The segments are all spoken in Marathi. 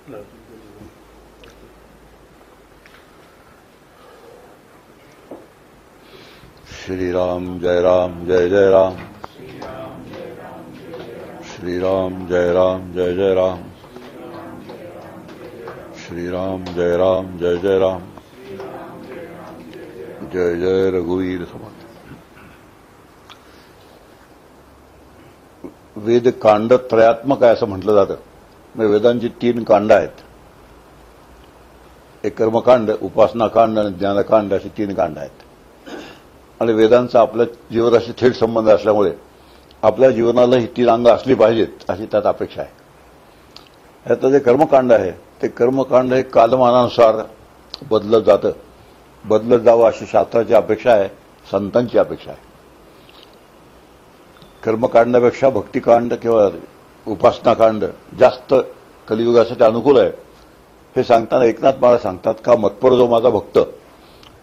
श्री राम जय जय राम, श्री राम जय जय राम, श्री राम जय जय राम, जय जय रघुवीर समर्थ। वेद कांड त्रयात्मक आहे असं म्हटलं जातं. म्हणजे वेदांची 3 कांड आहेत. एक कर्मकांड, उपासनाकांड आणि ज्ञानकांड अशी 3 कांड आहेत. आणि वेदांचा आपल्या जीवनाशी थेट संबंध असल्यामुळे आपल्या जीवनाला ही 3 अंग असली पाहिजेत अशी त्यात अपेक्षा आहे. याचं जे कर्मकांड आहे ते कर्मकांड हे कालमानानुसार बदलत जातं, बदलत जावं अशी शास्त्राची अपेक्षा आहे, संतांची अपेक्षा आहे. कर्मकांडापेक्षा भक्तिकांड किंवा उपासनाकांड जास्त कलियुगासाठी अनुकूल आहे हे सांगताना एकनाथ महाराज सांगतात का मत्पर जो माझा भक्त,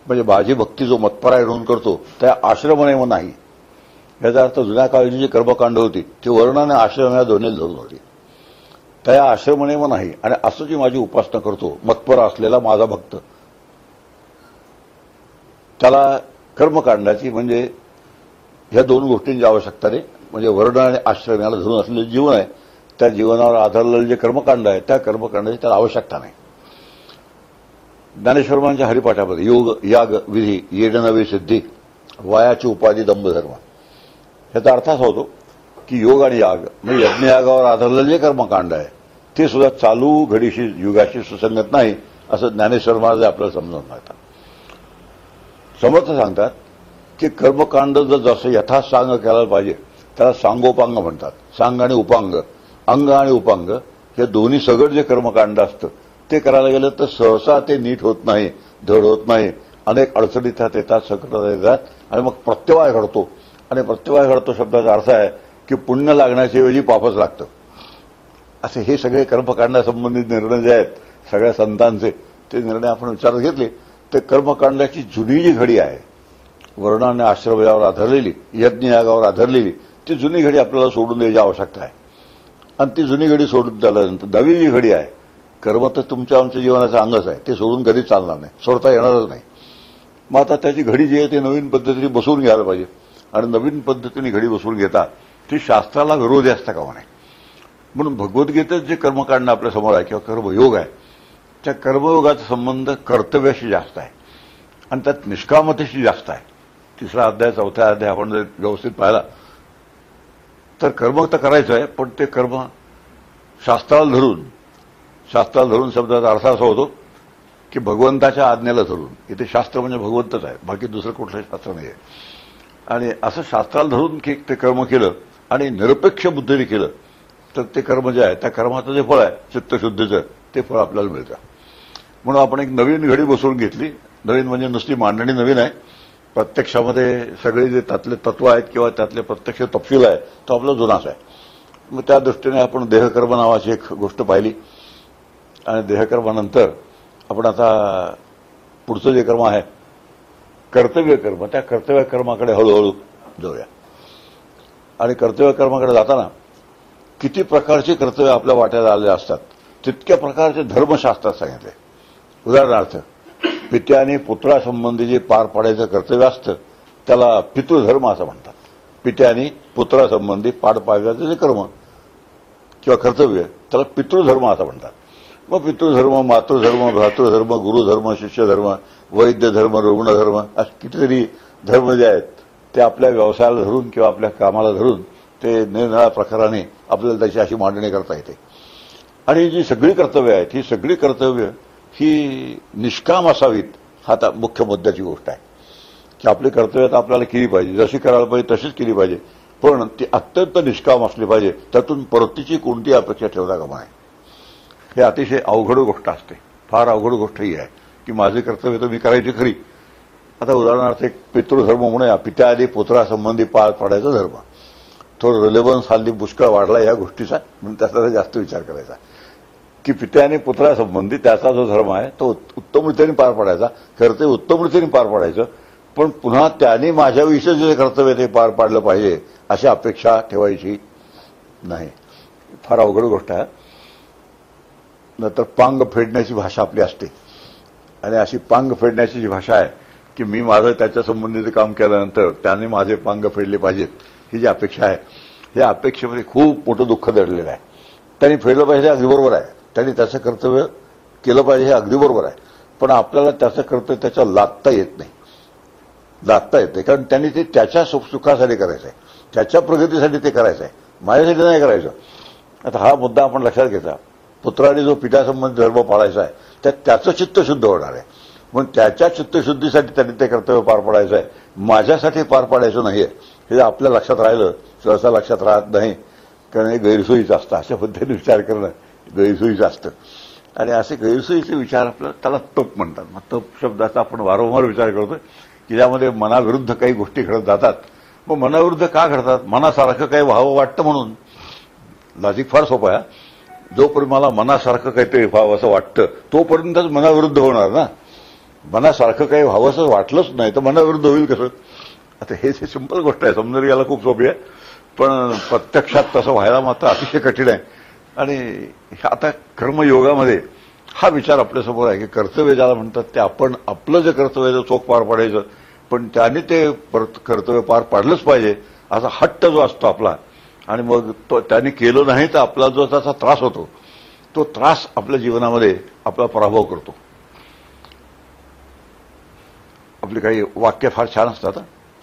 म्हणजे माझी भक्ती जो मतपरायण होऊन करतो त्या आश्रमनेम नाही. याचा अर्थ जुन्या काळची जी कर्मकांड होती ती वर्ण आणि आश्रम या दोन्ही धरून होती. त्या आश्रमनेम नाही. आणि असं जी माझी उपासना करतो मतपर असलेला माझा भक्त, त्याला कर्मकांडाची म्हणजे ह्या 2 गोष्टींची आवश्यकता नाही. म्हणजे वर्ण आणि आश्रम याला धरून असलेलं जीवन आहे, त्या जीवनावर आधारलेलं जे कर्मकांड आहे त्या कर्मकांडाची त्याला आवश्यकता नाही. ज्ञानेश्वरांच्या हरिपाठामध्ये योग याग विधी येड नवे सिद्धी वायाची उपाधी दंभधर्म, याचा अर्थ असा होतो की योग आणि याग म्हणजे यज्ञयागावर आधारलेलं जे कर्मकांड आहे ते सुद्धा चालू घडीशी युगाशी सुसंगत नाही असं ज्ञानेश्वर महाराज आपल्याला समजावून सांगतात. समर्थ सांगतात की कर्मकांड जर जसं यथासांग केला पाहिजे त्याला सांगोपांग म्हणतात. सांग आणि उपांग, अंग आणि उपांग हे दोन्ही सगळं जे कर्मकांड असतं ते करायला गेलं तर सहसा ते नीट होत नाही, धड होत नाही. अनेक अडचणी त्यात येतात, संकटात येतात आणि मग प्रत्यवाय घडतो. आणि प्रत्यवाय घडतो शब्दाचा अर्थ आहे की पुण्य लागण्याच्या ऐवजी पापच लागतं. असे हे सगळे कर्मकांडासंबंधित निर्णय जे आहेत सगळ्या संतांचे, ते निर्णय आपण विचारात घेतले तर कर्मकांडाची जुनी जी घडी आहे वर्ण आणि आश्रम यावर आधारलेली, यज्ञ यागावर आधारलेली, ती जुनी घडी आपल्याला सोडून द्यायची आवश्यकता आहे. आणि ती जुनी घडी सोडून झाल्यानंतर नवी जी घडी आहे, कर्म तर तुमच्या आमच्या जीवनाचा अंगच आहे, ते सोडून कधीच चालणार नाही, सोडता येणारच नाही. मग आता त्याची घडी जी आहे ती नवीन पद्धतीने बसवून घ्यायला पाहिजे. आणि नवीन पद्धतीने घडी बसवून घेतात ती शास्त्राला विरोधी असता कामा नये. म्हणून भगवद्गीतेत जे कर्मकांड आपल्या समोर आहे किंवा कर्मयोग आहे त्या कर्मयोगाचा संबंध कर्तव्याशी जास्त आहे आणि त्यात निष्कामतेशी जास्त आहे. 3रा अध्याय 4था अध्याय आपण जर व्यवस्थित पाहिला तर कर्म तर करायचं आहे, पण ते कर्म शास्त्राला धरून शब्दाचा अर्थ असा होतो की भगवंताच्या आज्ञेला धरून. इथे शास्त्र म्हणजे भगवंतच आहे, बाकी दुसरं कुठलंही शास्त्र नाही आहे. आणि असं शास्त्राला धरून ते कर्म केलं आणि निरपेक्ष बुद्धीने केलं तर ते कर्म जे आहे त्या कर्माचं जे फळ आहे चित्तशुद्धीचं ते फळ आपल्याला मिळतं. म्हणून आपण एक नवीन घडी बसवून घेतली. नवीन म्हणजे नुसती मांडणी नवीन आहे, प्रत्यक्षामध्ये सगळे जे त्यातले तत्व आहेत किंवा त्यातले प्रत्यक्ष तपशील आहे तो आपला जुनाच आहे. मग त्या दृष्टीने आपण देहकर्म नावाची एक गोष्ट पाहिली. आणि देहकर्मानंतर आपण आता पुढचं जे कर्म आहे कर्तव्य कर्म, त्या कर्तव्य कर्माकडे हळूहळू जाऊया. आणि कर्तव्य कर्माकडे जाताना किती प्रकारची कर्तव्य आपल्या वाट्याला आलेले असतात तितक्या प्रकारचे धर्मशास्त्रात सांगितले. उदाहरणार्थ पित्याने पुत्रासंबंधी जे पार पाडायचं कर्तव्य असतं त्याला पितृधर्म असं म्हणतात. पित्याने पुत्रासंबंधी पार पाडायचं जे कर्म किंवा कर्तव्य त्याला पितृधर्म असं म्हणतात. मग पितृधर्म, मातृधर्म, भ्रातृधर्म, गुरुधर्म, शिष्यधर्म, वैद्यधर्म, रुग्णधर्म असे कितीतरी धर्म जे आहेत ते आपल्या व्यवसायाला धरून किंवा आपल्या कामाला धरून ते निरनिराळ्या प्रकाराने आपल्याला त्याची अशी मांडणी करता येते. आणि जी सगळी कर्तव्य आहेत ही सगळी कर्तव्य ही निष्काम असावीत हा आता मुख्य मुद्द्याची गोष्ट आहे की आपली कर्तव्य आपल्याला केली पाहिजे, जशी करायला पाहिजे तशीच केली पाहिजे, पण ती अत्यंत निष्काम असली पाहिजे, त्यातून परतीची कोणती अपेक्षा ठेवता कामा नये. हे अतिशय अवघड गोष्ट असते, फार अवघड गोष्ट ही आहे की माझे कर्तव्य तर मी करायची खरी. आता उदाहरणार्थ एक पितृधर्म म्हणूया, पित्याआधी पुत्रासंबंधी पार पाडायचा धर्म. थोडं रिलेव्हन्स हल्ली पुष्कळ वाढला या गोष्टीचा, म्हणून त्याचा जास्त विचार करायचा की पित्याने पुत्रासंबंधी त्याचा जो धर्म आहे तो उत्तम रीतीने पार पाडायचा, कर्तव्य उत्तम रीतीने पार पाडायचं, पण पुन्हा त्याने माझ्याविषयी जे कर्तव्य ते पार पाडलं पाहिजे अशी अपेक्षा ठेवायची नाही. फार अवघड गोष्ट आहे. नंतर पांग फेडण्याची भाषा आपली असते. आणि अशी पांग फेडण्याची जी भाषा आहे की मी माझं त्याच्या संबंधीचं काम केल्यानंतर त्याने माझे पांग फेडले पाहिजेत, ही जी अपेक्षा आहे, या अपेक्षेमध्ये खूप मोठं दुःख दडलेलं आहे. त्यांनी फेडलं पाहिजे, अगदी बरोबर आहे. त्यांनी त्याचं कर्तव्य केलं पाहिजे, हे अगदी बरोबर आहे. पण आपल्याला त्याचं कर्तव्य त्याच्यावर लादता येत नाही, कारण त्यांनी ते त्याच्या सुखासाठी करायचं आहे, त्याच्या प्रगतीसाठी ते करायचं आहे, माझ्यासाठी नाही करायचं. आता हा मुद्दा आपण लक्षात घेता. पुत्राने जो पित्यासंबंधी धर्म पाळायचा आहे त्यात त्याचं चित्त शुद्ध होणार आहे, म्हणून त्याच्या चित्तशुद्धीसाठी त्यांनी ते कर्तव्य पार पाडायचं आहे, माझ्यासाठी पार पाडायचं नाहीये. हे आपल्या लक्षात राहिलं, सहसा लक्षात राहत नाही, कारण हे गैरसोयीचं असतं. अशा पद्धतीने विचार करणं गैरसोयीचं असतं. आणि असे गैरसोयीचे विचार आपल्याला त्याला तप म्हणतात. मग तप शब्दाचा आपण वारंवार विचार करतो की ज्यामध्ये मनाविरुद्ध काही गोष्टी घडत जातात. मग मनाविरुद्ध का घडतात? मनासारखं काही व्हावं वाटतं म्हणून. लॉजिक फार सोपं आहे. जोपर्यंत मला मनासारखं काहीतरी व्हावं असं वाटतं तोपर्यंतच मनाविरुद्ध होणार ना. मनासारखं काही व्हावं असं वाटलंच नाही तर मनाविरुद्ध होईल कसं? आता हे सिंपल गोष्ट आहे, समजून घ्यायला खूप सोपी आहे, पण प्रत्यक्षात तसं व्हायला मात्र अतिशय कठीण आहे. आणि आता कर्मयोगामध्ये हा विचार आपल्यासमोर आहे की कर्तव्य ज्याला म्हणतात ते आपण आपलं जे कर्तव्य आहे चोख पार पाडायचं, पण त्याने ते कर्तव्य पार पाडलंच पाहिजे असा हट्ट जो असतो आपला. आणि मग तो त्याने केलं नाही तर आपला जो त्याचा त्रास होतो तो त्रास आपल्या जीवनामध्ये आपला पराभव करतो. आपली काही वाक्य फार छान असतात.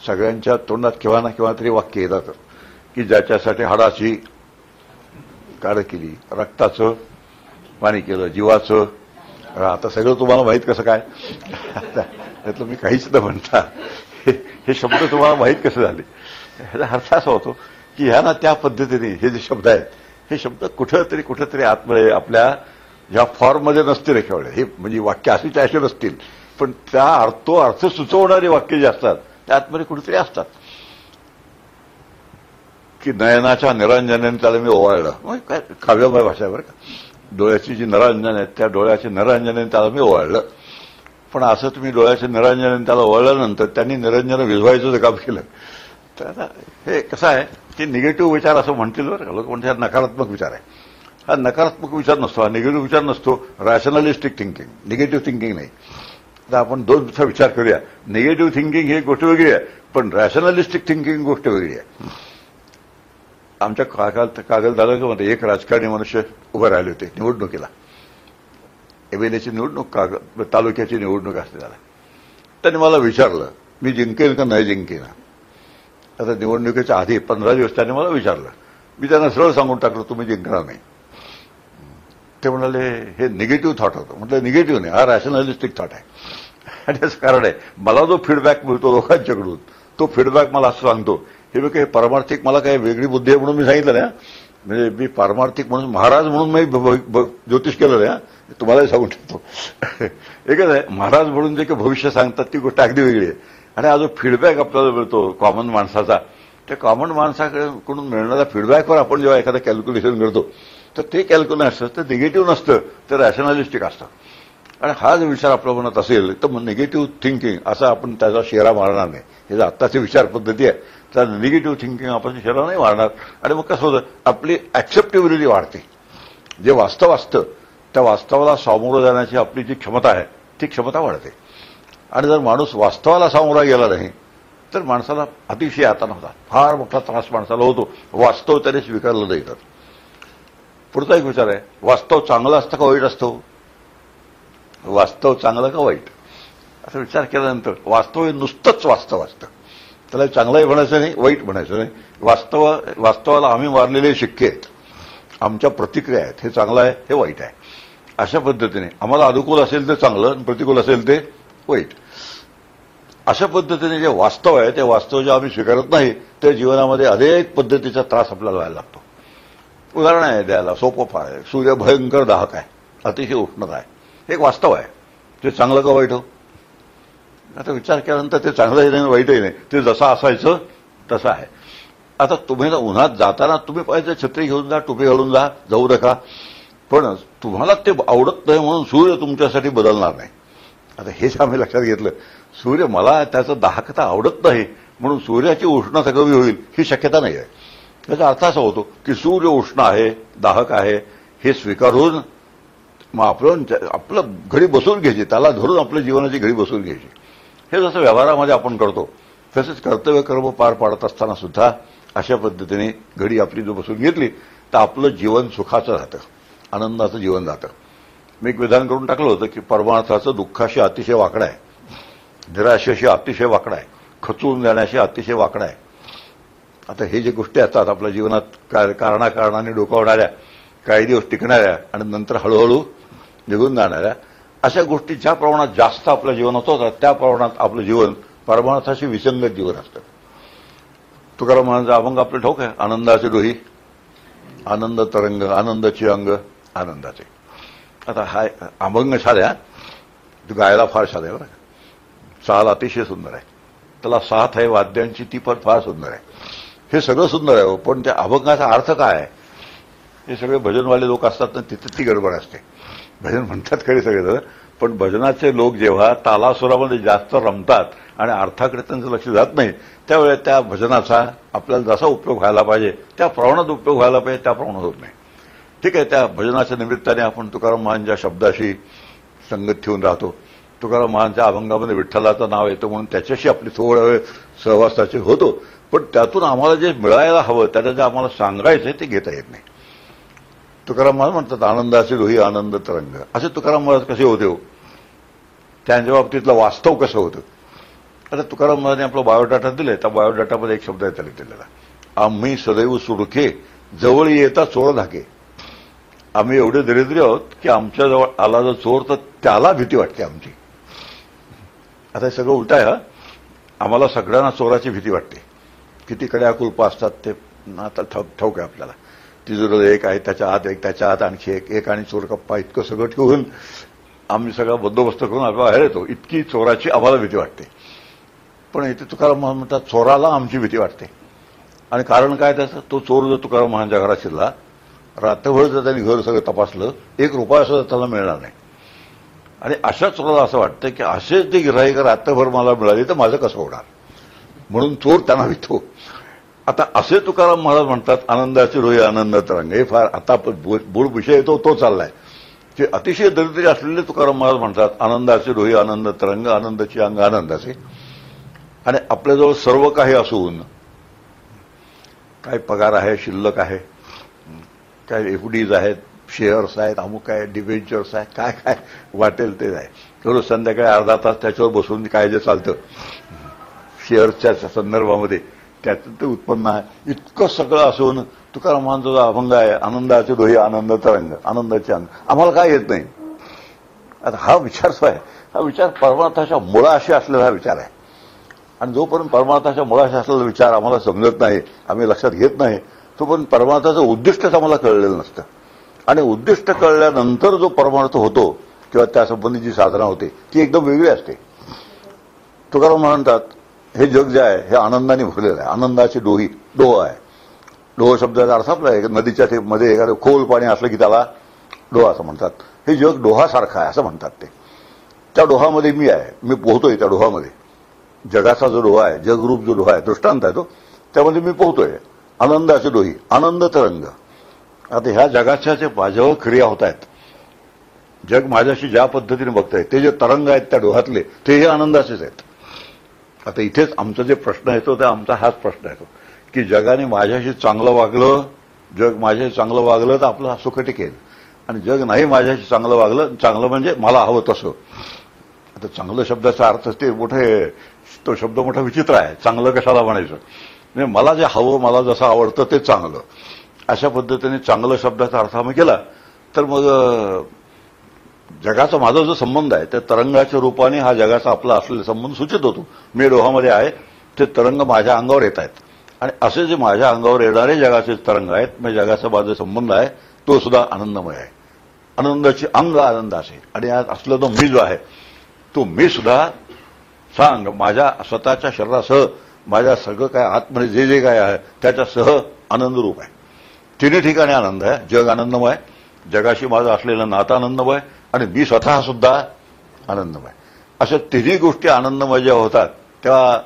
सगळ्यांच्या तोंडात केव्हा ना केव्हा तरी वाक्य येतात की ज्याच्यासाठी हाडाची काढ केली, रक्ताचं पाणी केलं, जीवाचं. आता सगळं तुम्हाला माहीत कसं काय? त्यातलं मी काहीच न म्हणता हे शब्द तुम्हाला माहीत कसे झाले? ह्याचा अर्थ असा होतो की ह्या ना त्या पद्धतीने हे जे शब्द आहेत हे शब्द कुठंतरी आतमध्ये आपल्या ह्या फॉर्ममध्ये नसतील रेखावले. हे म्हणजे वाक्य अशीच असे नसतील, पण त्या तो अर्थ सुचवणारी वाक्य जे असतात त्या आतमध्ये कुठेतरी असतात. की नयनाच्या निरांजनाने त्याला मी ओवाळलं. काय काव्यमय भाषा बरं का. डोळ्याची जी निरांजन आहेत त्या डोळ्याच्या निरांजनाने त्याला मी ओवाळलं. पण असं तुम्ही डोळ्याच्या निरांजनाने त्याला ओवाळल्यानंतर त्यांनी निरंजन विझवायचं काम केलं. तर आता हे कसं आहे की निगेटिव्ह विचार असं म्हणतील बरं का लोक, म्हणजे हा नकारात्मक विचार आहे. हा नकारात्मक विचार नसतो, हा निगेटिव्ह विचार नसतो. रॅशनलिस्टिक थिंकिंग, निगेटिव्ह थिंकिंग नाही. तर आपण दोन विचार करूया. निगेटिव्ह थिंकिंग ही गोष्ट वेगळी आहे, पण रॅशनलिस्टिक थिंकिंग गोष्ट वेगळी आहे. आमच्या कागद तालुक्यामध्ये एक राजकारणी मनुष्य उभं राहिले होते निवडणुकीला. एमएलएची निवडणूक, तालुक्याची निवडणूक असते त्याला. त्यांनी मला विचारलं मी जिंकेल का नाही जिंकेल. आता निवडणुकीच्या आधी 15 दिवस त्यांनी मला विचारलं. मी त्यांना सरळ सांगून टाकलं तुम्ही जिंकणार नाही. ते म्हणाले हे निगेटिव्ह थॉट होतं. म्हटलं निगेटिव्ह नाही, हा रॅशनलिस्टिक थॉट आहे. आणि त्याचं कारण आहे मला जो फीडबॅक मिळतो लोकांच्याकडून तो फीडबॅक मला असं सांगतो हे बघ हे पारमार्थिक मला काही वेगळी बुद्धी आहे म्हणून मी सांगितलं ना. म्हणजे मी पारमार्थिक म्हणून महाराज म्हणून मी ज्योतिष केलं ना, तुम्हालाही सांगून ठेवतो. एकच आहे, महाराज म्हणून जे काही भविष्य सांगतात ती गोष्ट अगदी वेगळी आहे. आणि हा जो फीडबॅक आपल्याला मिळतो कॉमन माणसाचा, त्या कॉमन माणसाकडून मिळणाऱ्या फीडबॅकवर आपण जेव्हा एखादं कॅल्क्युलेशन करतो तर ते कॅल्क्युलेशन असतं, ते निगेटिव्ह नसतं, तर रॅशनलिस्टिक असतं. आणि हा जो विचार आपल्या मनात असेल तर मग निगेटिव्ह थिंकिंग असा आपण त्याचा शेरा मारणार नाही. हे आत्ताची विचार पद्धती आहे, तर निगेटिव्ह थिंकिंग आपण शेरा नाही मारणार. आणि मग कसं होतं आपली ऍक्सेप्टेबिलिटी वाढते. जे वास्तव असतं त्या वास्तवाला सामोरं जाण्याची आपली जी क्षमता आहे ती क्षमता वाढते. आणि जर माणूस वास्तवाला सामोरा गेला नाही तर माणसाला अतिशय यातना होतात, फार मोठा त्रास माणसाला होतो. वास्तव त्याने स्वीकारलं नाही तर. पुढचा एक विचार आहे, वास्तव चांगलं असतं का वाईट असतं? वास्तव चांगलं का वाईट असा विचार केल्यानंतर वास्तव हे नुसतंच वास्तव असतं. त्याला चांगलंही म्हणायचं नाही, वाईट म्हणायचं नाही. वास्तवाला आम्ही मारलेले शिक्के आहेत, आमच्या प्रतिक्रिया आहेत. हे चांगलं आहे, हे वाईट आहे. अशा पद्धतीने आम्हाला अनुकूल असेल ते चांगलं आणि प्रतिकूल असेल ते वाईट. अशा पद्धतीने जे वास्तव आहे ते वास्तव जे आम्ही स्वीकारत नाही त्या जीवनामध्ये अनेक पद्धतीचा त्रास आपल्याला व्हायला लागतो. उदाहरण आहे द्यायला सोपं फार आहे. सूर्य भयंकर दाहक आहे, अतिशय उष्णता आहे. हे एक वास्तव आहे. ते चांगलं का वाईट हो? आता विचार केल्यानंतर ते चांगलंही नाही वाईटही नाही, ते जसं असायचं तसं आहे. आता तुम्ही उन्हात जाताना तुम्ही पाहिजे छत्री घेऊन जा, टोपी घालून जा, जाऊ नका. पण तुम्हाला ते आवडत नाही म्हणून सूर्य तुमच्यासाठी बदलणार नाही. आता हेच आम्ही लक्षात घेतलं. सूर्य मला त्याचं दाहकता आवडत नाही म्हणून सूर्याची उष्णता कमी होईल ही शक्यता नाही आहे. त्याचा अर्थ असा होतो की सूर्य उष्ण आहे, दाहक आहे हे स्वीकारून मग आपलं घडी बसवून घ्यायची, त्याला धरून आपल्या जीवनाची घडी बसवून घ्यायची. हे जसं व्यवहारामध्ये आपण करतो तसेच कर्तव्य कर्म पार पाडत असताना सुद्धा अशा पद्धतीने घडी आपली जो बसवून घेतली तर आपलं जीवन सुखाचं राहतं, आनंदाचं जीवन राहतं. मी एक विधान करून टाकलं होतं की परमार्थाचं दुःखाशी अतिशय वाकडं आहे, निराशेशी अतिशय वाकडं आहे, खचून जाण्याशी अतिशय वाकडं आहे. आता हे जे गोष्टी असतात आपल्या जीवनात कारणाकारणाने डोकावणाऱ्या, काही दिवस टिकणाऱ्या आणि नंतर हळूहळू निघून जाणाऱ्या, अशा गोष्टी ज्या प्रमाणात जास्त आपल्या जीवनात होतात त्या प्रमाणात आपलं जीवन परमार्थाशी विसंगत जीवन असतं. तुकाराम महाराजांचा अभंग आपलं ठाऊक आहे, आनंदाचे डोही आनंद तरंग, आनंदाची अंग आनंदाचे. आता हा अभंग साध्या गायला फार साधा आहे बरं, चाल अतिशय सुंदर आहे, त्याला साथ आहे वाद्यांची ती पण फार सुंदर आहे. हे सगळं सुंदर आहे, पण त्या अभंगाचा अर्थ काय आहे हे सगळे भजनवाले लोक असतात ना, तिथे ती गडबड असते. भजन म्हणतात खरे सगळे, पण भजनाचे लोक जेव्हा तालासुरामध्ये जास्त रमतात आणि अर्थाकडे त्यांचं लक्ष जात नाही त्यावेळेस त्या भजनाचा आपल्याला जसा उपयोग व्हायला पाहिजे त्या प्रमाणात उपयोग व्हायला पाहिजे त्या प्रमाणात होत नाही. ठीक आहे, त्या भजनाच्या निमित्ताने आपण तुकाराम महाराजांच्या शब्दाशी संगत ठेवून राहतो. तुकाराम महाराजांच्या अभंगामध्ये विठ्ठलाचं नाव येतं म्हणून त्याच्याशी आपली थोडा वेळ सहवासाची होतो, पण त्यातून आम्हाला जे मिळायला हवं त्याला जे आम्हाला सांगायचं ते घेता येत नाही. तुकाराम महाराज म्हणतात आनंदाचे डोही आनंद तरंग. असे तुकाराम महाराज कसे होते हो, त्यांच्या बाबतीतलं वास्तव कसं होतं. आता तुकाराम महाराजांनी आपला बायोडाटा दिलाय, त्या बायोडाटामध्ये एक शब्द आहे त्याला दिलेला, आम्ही सदैव सुडके जवळ येता चोर धाके. आम्ही एवढे दरिद्री आहोत की आमच्या जवळ आला जर चोर तर त्याला भीती वाटते आमची. आता हे सगळं उलट आहे. आम्हाला सगळ्यांना चोराची भीती वाटते. किती कड्या कुलपा असतात ते आता ठाऊक आहे आपल्याला. तिजोरीला एक आहे, त्याच्या आत एक, त्याच्या आत आणखी एक आणि चोर कप्पा इतकं सगळं ठेवून आम्ही सगळा बंदोबस्त करून आपण बाहेर येतो. इतकी चोराची आम्हाला भीती वाटते. पण इथे तुकाराम महाराज म्हणतात चोराला आमची भीती वाटते. आणि कारण काय त्याचं, तो चोर जर तुकाराम महाराजांच्या घरात शिरला, रात्रभर जर त्यांनी घर सगळं तपासलं, एक रुपया सुद्धा त्याला मिळणार नाही. आणि अशा चोराला असं वाटतं की असेच ते गिऱ्हाईक रात्रभर मला मिळाली तर माझं कसं होणार, म्हणून चोर त्यांना भीतो. आता असे तुकाराम महाराज म्हणतात आनंदाचे डोही आनंद तरंग. हे फार आता मूळ विषय येतो तो चाललाय की अतिशय दरिद्री असलेले तुकाराम महाराज म्हणतात आनंदाचे डोही आनंद तरंग, आनंदाची अंग आनंदाचे. आणि आपल्याजवळ सर्व काही असून काय पगार आहे, शिल्लक आहे, काय एफडीज आहेत, शेअर्स आहेत, अमुक आहे, डिबेंचर्स आहे, काय काय वाटेल ते आहे. रोज संध्याकाळी अर्धा तास त्याच्यावर बसून काय जे चालतं शेअर्सच्या संदर्भामध्ये त्याचं ते उत्पन्न आहे. इतकं सगळं असून तुकाराम महाराजांचा जो अभंग आहे आनंदाचे डोही आनंद तरंग, आनंदाचे अंग, आम्हाला काय येत नाही. आता हा विचार जो आहे हा विचार परमार्थाच्या मुळाशी असलेला हा विचार आहे. आणि जोपर्यंत परमार्थाच्या मुळाशी असलेला विचार आम्हाला समजत नाही, आम्ही लक्षात घेत नाही, तोपर्यंत परमार्थाचं उद्दिष्टच आम्हाला कळलेलं नसतं. आणि उद्दिष्ट कळल्यानंतर जो परमार्थ होतो किंवा त्यासंबंधी जी साधना होते ती एकदम वेगळी असते. तुकाराम म्हणतात हे जग जे आहे हे आनंदाने भरलेलं आहे. आनंदाची डोही, डोह आहे. डोह शब्दाचा अर्थ आपला आहे नदीच्या मध्ये एखादं खोल पाणी असलं की त्याला डोहा असं म्हणतात. हे जग डोहासारखं आहे असं म्हणतात ते. त्या डोहामध्ये मी आहे, मी पोहतोय त्या डोहामध्ये. जगाचा जो डोहा आहे, जगरूप जो डोहा आहे, दृष्टांत आहे तो, त्यामध्ये मी पोहतोय. आनंदाचे डोही आनंद तरंग. आता ह्या जगाच्या जे माझ्यावर क्रिया होत आहेत, जग माझ्याशी ज्या पद्धतीने बघताय ते जे तरंग आहेत त्या डोहातले तेही आनंदाचेच आहेत. आता इथेच आमचा जे प्रश्न येतो ते आमचा हाच प्रश्न येतो की जगाने माझ्याशी चांगलं वागलं, जग माझ्याशी चांगलं वागलं तर आपलं सुख टिकेल, आणि जग नाही माझ्याशी चांगलं वागलं, चांगलं म्हणजे मला हवं तसं. आता चांगलं शब्दाचा अर्थ ते मोठे, तो शब्द मोठा विचित्र आहे. चांगलं कशाला म्हणायचं, म्हणजे मला जे हवं, मला जसं आवडतं ते चांगलं, अशा पद्धतीने चांगलं शब्दाचा अर्थ आम्ही केला तर मग जगाचा माझा जो संबंध आहे त्या तरंगाच्या रूपाने हा जगाचा आपला असलेला संबंध सूचित होतो. मी डोहामध्ये आहे, ते तरंग माझ्या अंगावर येत आहेत, आणि असे जे माझ्या अंगावर येणारे जगाचे तरंग आहेत, म्हणजे जगाचा माझा संबंध आहे तो सुद्धा आनंदमय आहे. आनंदाची अंग आनंद असेल. आणि आज असला तो मी जो आहे तो मी सुद्धा सांग माझ्या स्वतःच्या शरीरासह माझ्या सगळं काय आतमध्ये जे जे काय आहे त्याच्यासह आनंदरूप आहे. तिन्ही ठिकाणी आनंद आहे. जग आनंदमय, जगाशी माझं असलेलं नातं आनंदमय, आणि मी स्वतः सुद्धा आनंदमय. अशा तिन्ही गोष्टी आनंदमय जेव्हा होतात तेव्हा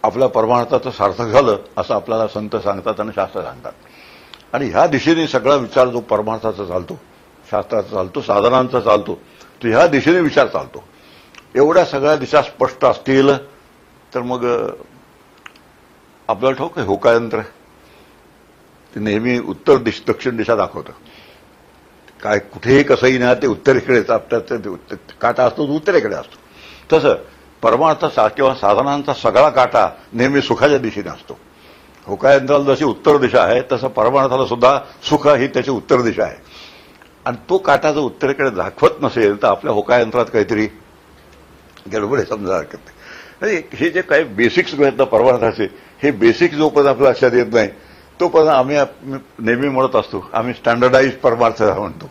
आपल्या परमार्थाचं सार्थक झालं असं आपल्याला संत सांगतात आणि शास्त्र सांगतात. आणि ह्या दिशेने सगळा विचार जो परमार्थाचा चालतो, शास्त्राचा चालतो, साधनांचा चालतो, तो ह्या दिशेने विचार चालतो. एवढ्या सगळ्या दिशा स्पष्ट असतील तर मग आपल्याला ठाऊक आहे होकायंत्र ते नेहमी उत्तर दिशा दक्षिण दिशा दाखवतं. काय कुठेही कसंही ना ते उत्तरेकडे काटा असतो, तो उत्तरेकडे असतो. तसं परमार्थाचा किंवा साधनांचा सगळा काटा नेहमी सुखाच्या दिशेने असतो. होकायंत्राला जशी उत्तर दिशा आहे तसं परमार्थाला सुद्धा सुख ही त्याची उत्तर दिशा आहे. आणि तो काटा जर उत्तरेकडे दाखवत नसेल तर आपल्या होकायंत्रात काहीतरी गडबड आहे, समजा हरकत नाही. हे जे काही बेसिक्स आहेत ना परमार्थाचे, हे बेसिक्स जोपर्यंत आपल्या लक्षात येत नाही तोपर्यंत आम्ही नेहमी म्हणत असतो, आम्ही स्टँडर्डाइज परमार्थ म्हणतो.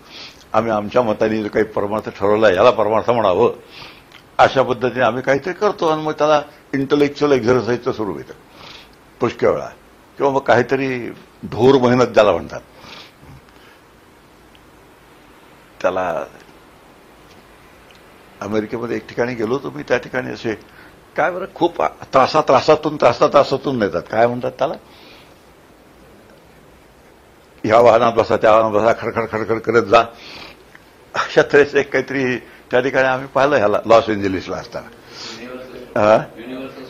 आम्ही आमच्या मताने जो काही परमार्थ ठरवला याला परमार्थ म्हणावं अशा पद्धतीने आम्ही काहीतरी करतो आणि मग त्याला इंटलेक्च्युअल एक्झरसाईजचं स्वरूप येतं पुष्कळ वेळा, किंवा मग काहीतरी धूर मेहनत ज्याला म्हणतात त्याला. अमेरिकेमध्ये एक ठिकाणी गेलो होतो मी, त्या ठिकाणी असे काय बरं खूप तासातून नेतात, काय म्हणतात त्याला, ह्या वाहनात बसा त्या वाहनात बसा, खडखड खडखड करत जा, अशा तऱ्हेचं एक काहीतरी त्या ठिकाणी आम्ही पाहिलं ह्याला लॉस एंजेलिसला असताना.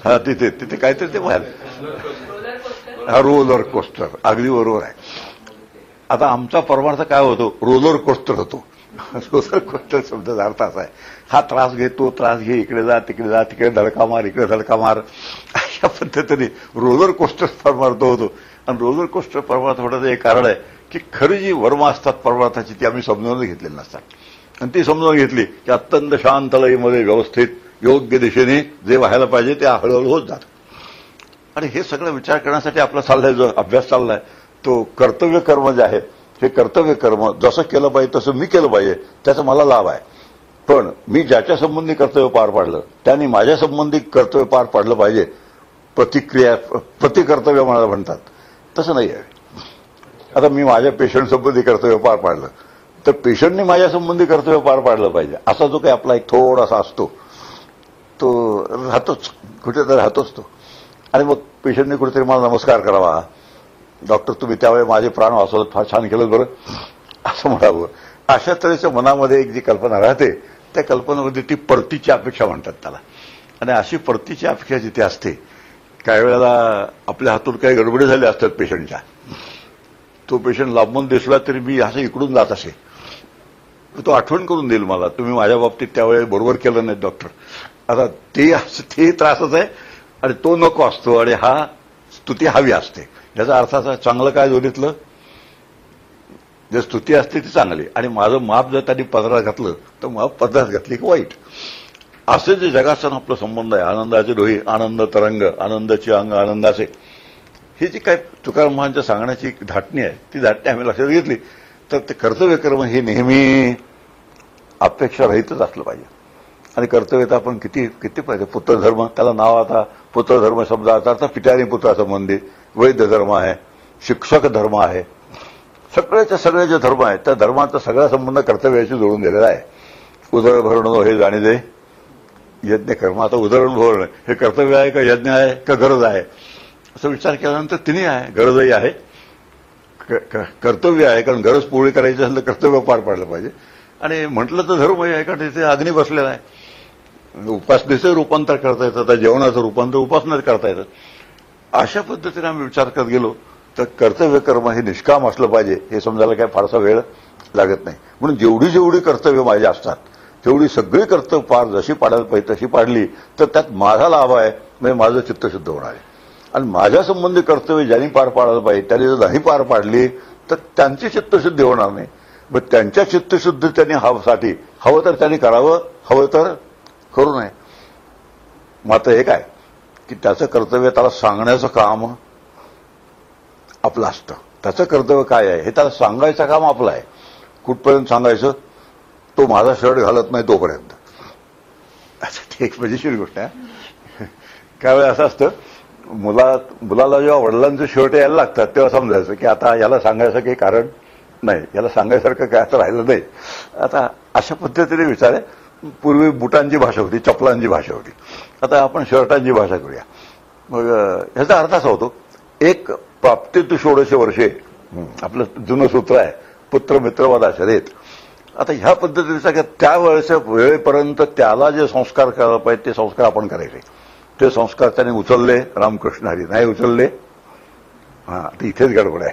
हा तिथे काहीतरी ते पाहिलं, हा रोलर कोस्टर, अगदी बरोबर आहे. आता आमचा परमार्थ काय होतो, रोलर कोस्टर होतो. रोलर कोस्टर शब्दाचा अर्थ असा आहे, हा त्रास घे तो त्रास घे, इकडे जा तिकडे धडका मार, इकडे धडका मार, अशा पद्धतीने रोलर कोस्टर परमार्थ होतो. आणि रोलर कोस्टर परमार्थ होण्याचं एक कारण आहे की खरी जी वर्म असतात परमार्थाची ती आम्ही समजावून घेतलेली नसतात. आणि ती समजावून घेतली की अत्यंत शांत लयीमध्ये व्यवस्थित योग्य दिशेने जे व्हायला पाहिजे ते हळूहळू होत जातं. आणि हे सगळं विचार करण्यासाठी आपला चाललाय जो अभ्यास चाललाय तो कर्तव्य कर्म जे आहे, हे कर्तव्य कर्म जसं केलं पाहिजे तसं मी केलं पाहिजे त्याचा मला लाभ आहे. पण मी ज्याच्या संबंधी कर्तव्य पार पाडलं त्यांनी माझ्या संबंधी कर्तव्य पार पाडलं पाहिजे. प्रतिकर्तव्य मला म्हणतात, तसं नाही आहे. आता मी माझ्या पेशंट संबंधी कर्तव्य पार पाडलं तर पेशंटने माझ्या संबंधी कर्तव्य पार पाडलं पाहिजे. असा जो काही आपला एक थोडासा असतो तो राहतोच, कुठेतरी राहतोच तो. आणि मग पेशंटने कुठेतरी मला नमस्कार करावा, डॉक्टर तुम्ही त्यावेळी माझे प्राण वाचवलं, फार छान केलं बरं असं म्हणावं. अशा तऱ्हेच्या मनामध्ये एक जी कल्पना राहते त्या कल्पनेमध्ये ती परतीची अपेक्षा म्हणतात त्याला. आणि अशी परतीची अपेक्षा जिथे असते, काही वेळेला आपल्या हातून काही गडबडी झाल्या असतात पेशंटच्या, तो पेशंट लांबून दिसला तरी मी असं इकडून जात असे, तो आठवण करून देईल मला, तुम्ही माझ्या बाबतीत त्यावेळी बरोबर केलं नाही डॉक्टर. आता ते त्रासच आहे आणि तो नको असतो आणि हा स्तुती हवी असते. याचा अर्थ असा, चांगलं काय दोन्हीतलं, जे स्तुती असते ती चांगली आणि माझं माप जर त्यांनी पदरात घातलं तर माप पदरात घातली की वाईट. असे जे जगाचं आपला संबंध आहे, आनंदाचे डोही आनंद तरंग, आनंदाची अंग आनंदाचे, ही जी काय तुकाराम महाराजांच्या सांगण्याची धाटणी आहे ती धाटणी आम्ही लक्षात घेतली तर ते कर्तव्य कर्म हे नेहमी अपेक्षा रहितच असलं पाहिजे. आणि कर्तव्यात आपण किती पाहिजे, पुत्रधर्म, त्याला नाव आता पुत्रधर्म शब्दाचा अर्थ पित्याने पुत्रासंबंधी, वैद्य धर्म आहे, शिक्षक धर्म आहे, सगळे जे धर्म आहेत त्या धर्माचा सगळा संबंध कर्तव्याशी जोडून दिलेला आहे. उदर भरणं हे जाणीते यज्ञ कर्म. आता उदरण भरणं हे कर्तव्य आहे का यज्ञ आहे का गरज आहे असं विचार केल्यानंतर तिन्ही आहे. गरजही आहे, कर्तव्य आहे, कारण गरज पूर्ण करायची असेल तर कर्तव्य पार पाडलं पाहिजे. आणि म्हटलं तर धर्मही आहे, कारण तिथे अग्नी बसलेला आहे. उपासनेचं रूपांतर करता येतं, त्या जेवणाचं रूपांतर उपासनेत करता येतं. अशा पद्धतीने आम्ही विचार करत गेलो तर कर्तव्य कर्म हे निष्काम असलं पाहिजे हे समजायला काय फारसा वेळ लागत नाही. म्हणून जेवढी कर्तव्य माझी असतात तेवढी सगळी कर्तव्य पार जशी पाडायला पाहिजे तशी पाडली तर त्यात माझा लाभ आहे, म्हणजे माझं चित्त शुद्ध होणार आहे. आणि माझ्या संबंधी कर्तव्य ज्यांनी पार पाडायला पाहिजे त्यांनी जर नाही पार पाडली तर त्यांची चित्तशुद्धी होणार नाही. मग त्यांच्या चित्तशुद्धी त्यांनी साठी हवं तर त्यांनी करावं, हवं तर करू नये. मात्र हे काय की त्याचं कर्तव्य त्याला सांगण्याचं काम आपलं असतं. त्याचं कर्तव्य काय आहे हे त्याला सांगायचं काम आपलं आहे. कुठपर्यंत सांगायचं, तो माझा शर्ट घालत नाही तोपर्यंत. अच्छा, ती एक मजेशीर गोष्ट आहे. काय वेळा असं असतं, मुलाला जेव्हा वडिलांचे शर्ट यायला लागतात तेव्हा समजायचं की आता याला सांगायचं काही कारण नाही, याला सांगायसारखं काय आता राहिलं नाही. आता अशा पद्धतीने विचार आहे. पूर्वी बुटांची भाषा होती, चपलांची भाषा होती, आता आपण शर्टांची भाषा करूया. मग ह्याचा अर्थ असा होतो, एक प्राप्ती तू 16 वर्षे, आपलं जुनं सूत्र आहे, पुत्र मित्र वदा शर्येत. आता ह्या पद्धतीचा त्या वेळेपर्यंत त्याला जे संस्कार करायला पाहिजे ते संस्कार आपण करायचे. ते संस्कार त्याने उचलले रामकृष्ण हरी, नाही उचलले इथेच गडबड आहे.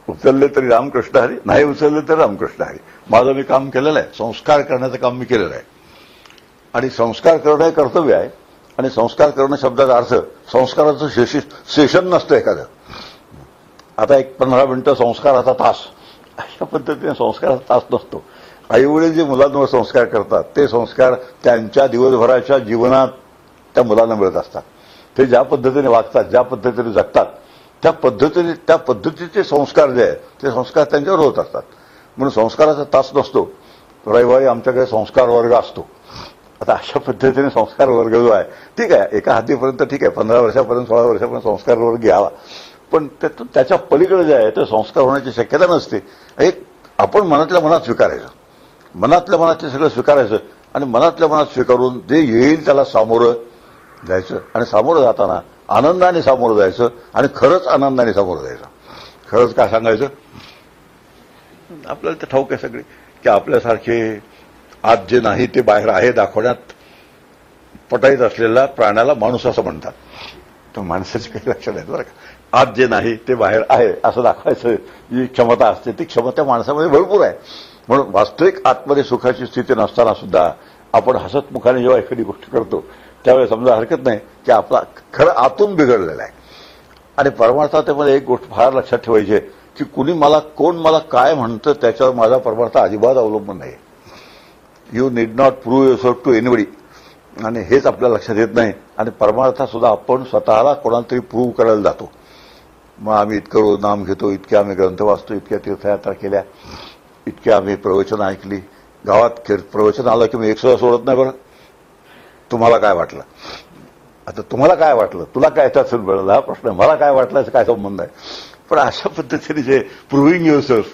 उचलले तरी रामकृष्ण हरी, नाही उचलले तर रामकृष्ण हरी. माझं मी काम केलेलं आहे, संस्कार करण्याचं काम मी केलेलं आहे. आणि संस्कार करणं हे कर्तव्य आहे. आणि संस्कार करणं शब्दाचा अर्थ संस्काराचं सेशन नसतं एखादं. आता एक 15 मिनिटं संस्काराचा तास, अशा पद्धतीने संस्काराचा तास नसतो. आईवडील जे मुलांवर संस्कार करतात ते संस्कार त्यांच्या दिवसभराच्या जीवनात त्या मुलांना मिळत असतात. ते ज्या पद्धतीने वागतात, ज्या पद्धतीने जगतात, त्या पद्धतीचे संस्कार जे आहेत ते संस्कार त्यांच्यावर होत असतात. म्हणून संस्काराचा तास नसतो. रविवारी आमच्याकडे संस्कार वर्ग असतो. आता अशा पद्धतीने संस्कार वर्ग जो आहे ठीक आहे, एका हद्दीपर्यंत ठीक आहे, 15 वर्षापर्यंत 16 वर्षापर्यंत संस्कार वर्ग घ्यावा. पण त्याच्या पलीकडे जे आहे ते संस्कार होण्याची शक्यता नसते. एक आपण मनातल्या मनात स्वीकारायचं, मनातल्या मनात ते सगळं स्वीकारायचं आणि मनातल्या मनात स्वीकारून जे येईल त्याला सामोरं जायचं. आणि सामोरं जाताना आनंदाने सामोरं जायचं आणि खरंच आनंदाने सामोरं जायचं. खरंच काय सांगायचं, आपल्याला ते ठाऊक आहे सगळे की आपल्यासारखे आत जे नाही ते बाहेर आहे दाखवण्यात पटाईत असलेल्या प्राण्याला माणूस असं म्हणतात. तर माणसाची काही लक्षणं आहेत बरं का. आत जे नाही ते बाहेर आहे असं दाखवायचं जी क्षमता असते ती क्षमता माणसामध्ये भरपूर आहे. म्हणून वास्तविक आतमध्ये सुखाची स्थिती नसताना सुद्धा आपण हसतमुखाने जेव्हा एखादी गोष्ट करतो त्यावेळेस समजा हरकत नाही की आपला खरं आतून बिघडलेला आहे. आणि परमार्थामध्ये एक गोष्ट फार लक्षात ठेवायची आहे की कोण मला काय म्हणतं त्याच्यावर माझा परमार्थ अजिबात अवलंबून नाही. You need not prove yourself to anybody. आणि हेच आपल्याला लक्षात येत नाही. आणि परमार्थात सुद्धा आपण स्वतःला कोणाला तरी प्रूव्ह करायला जातो. मग आम्ही इतकं नाम घेतो, इतके आम्ही ग्रंथ वाचतो, इतक्या तीर्थयात्रा केल्या, इतके आम्ही प्रवचन ऐकली. गावात प्रवचन आलं की मी एक सुद्धा सोडत नाही. बरं तुम्हाला काय वाटलं, आता तुम्हाला काय वाटलं, तुला काय त्याच मिळालं हा प्रश्न, मला काय वाटलं याचा काय संबंध आहे. पण अशा पद्धतीने जे प्रूव्हिंग युअरसेल्फ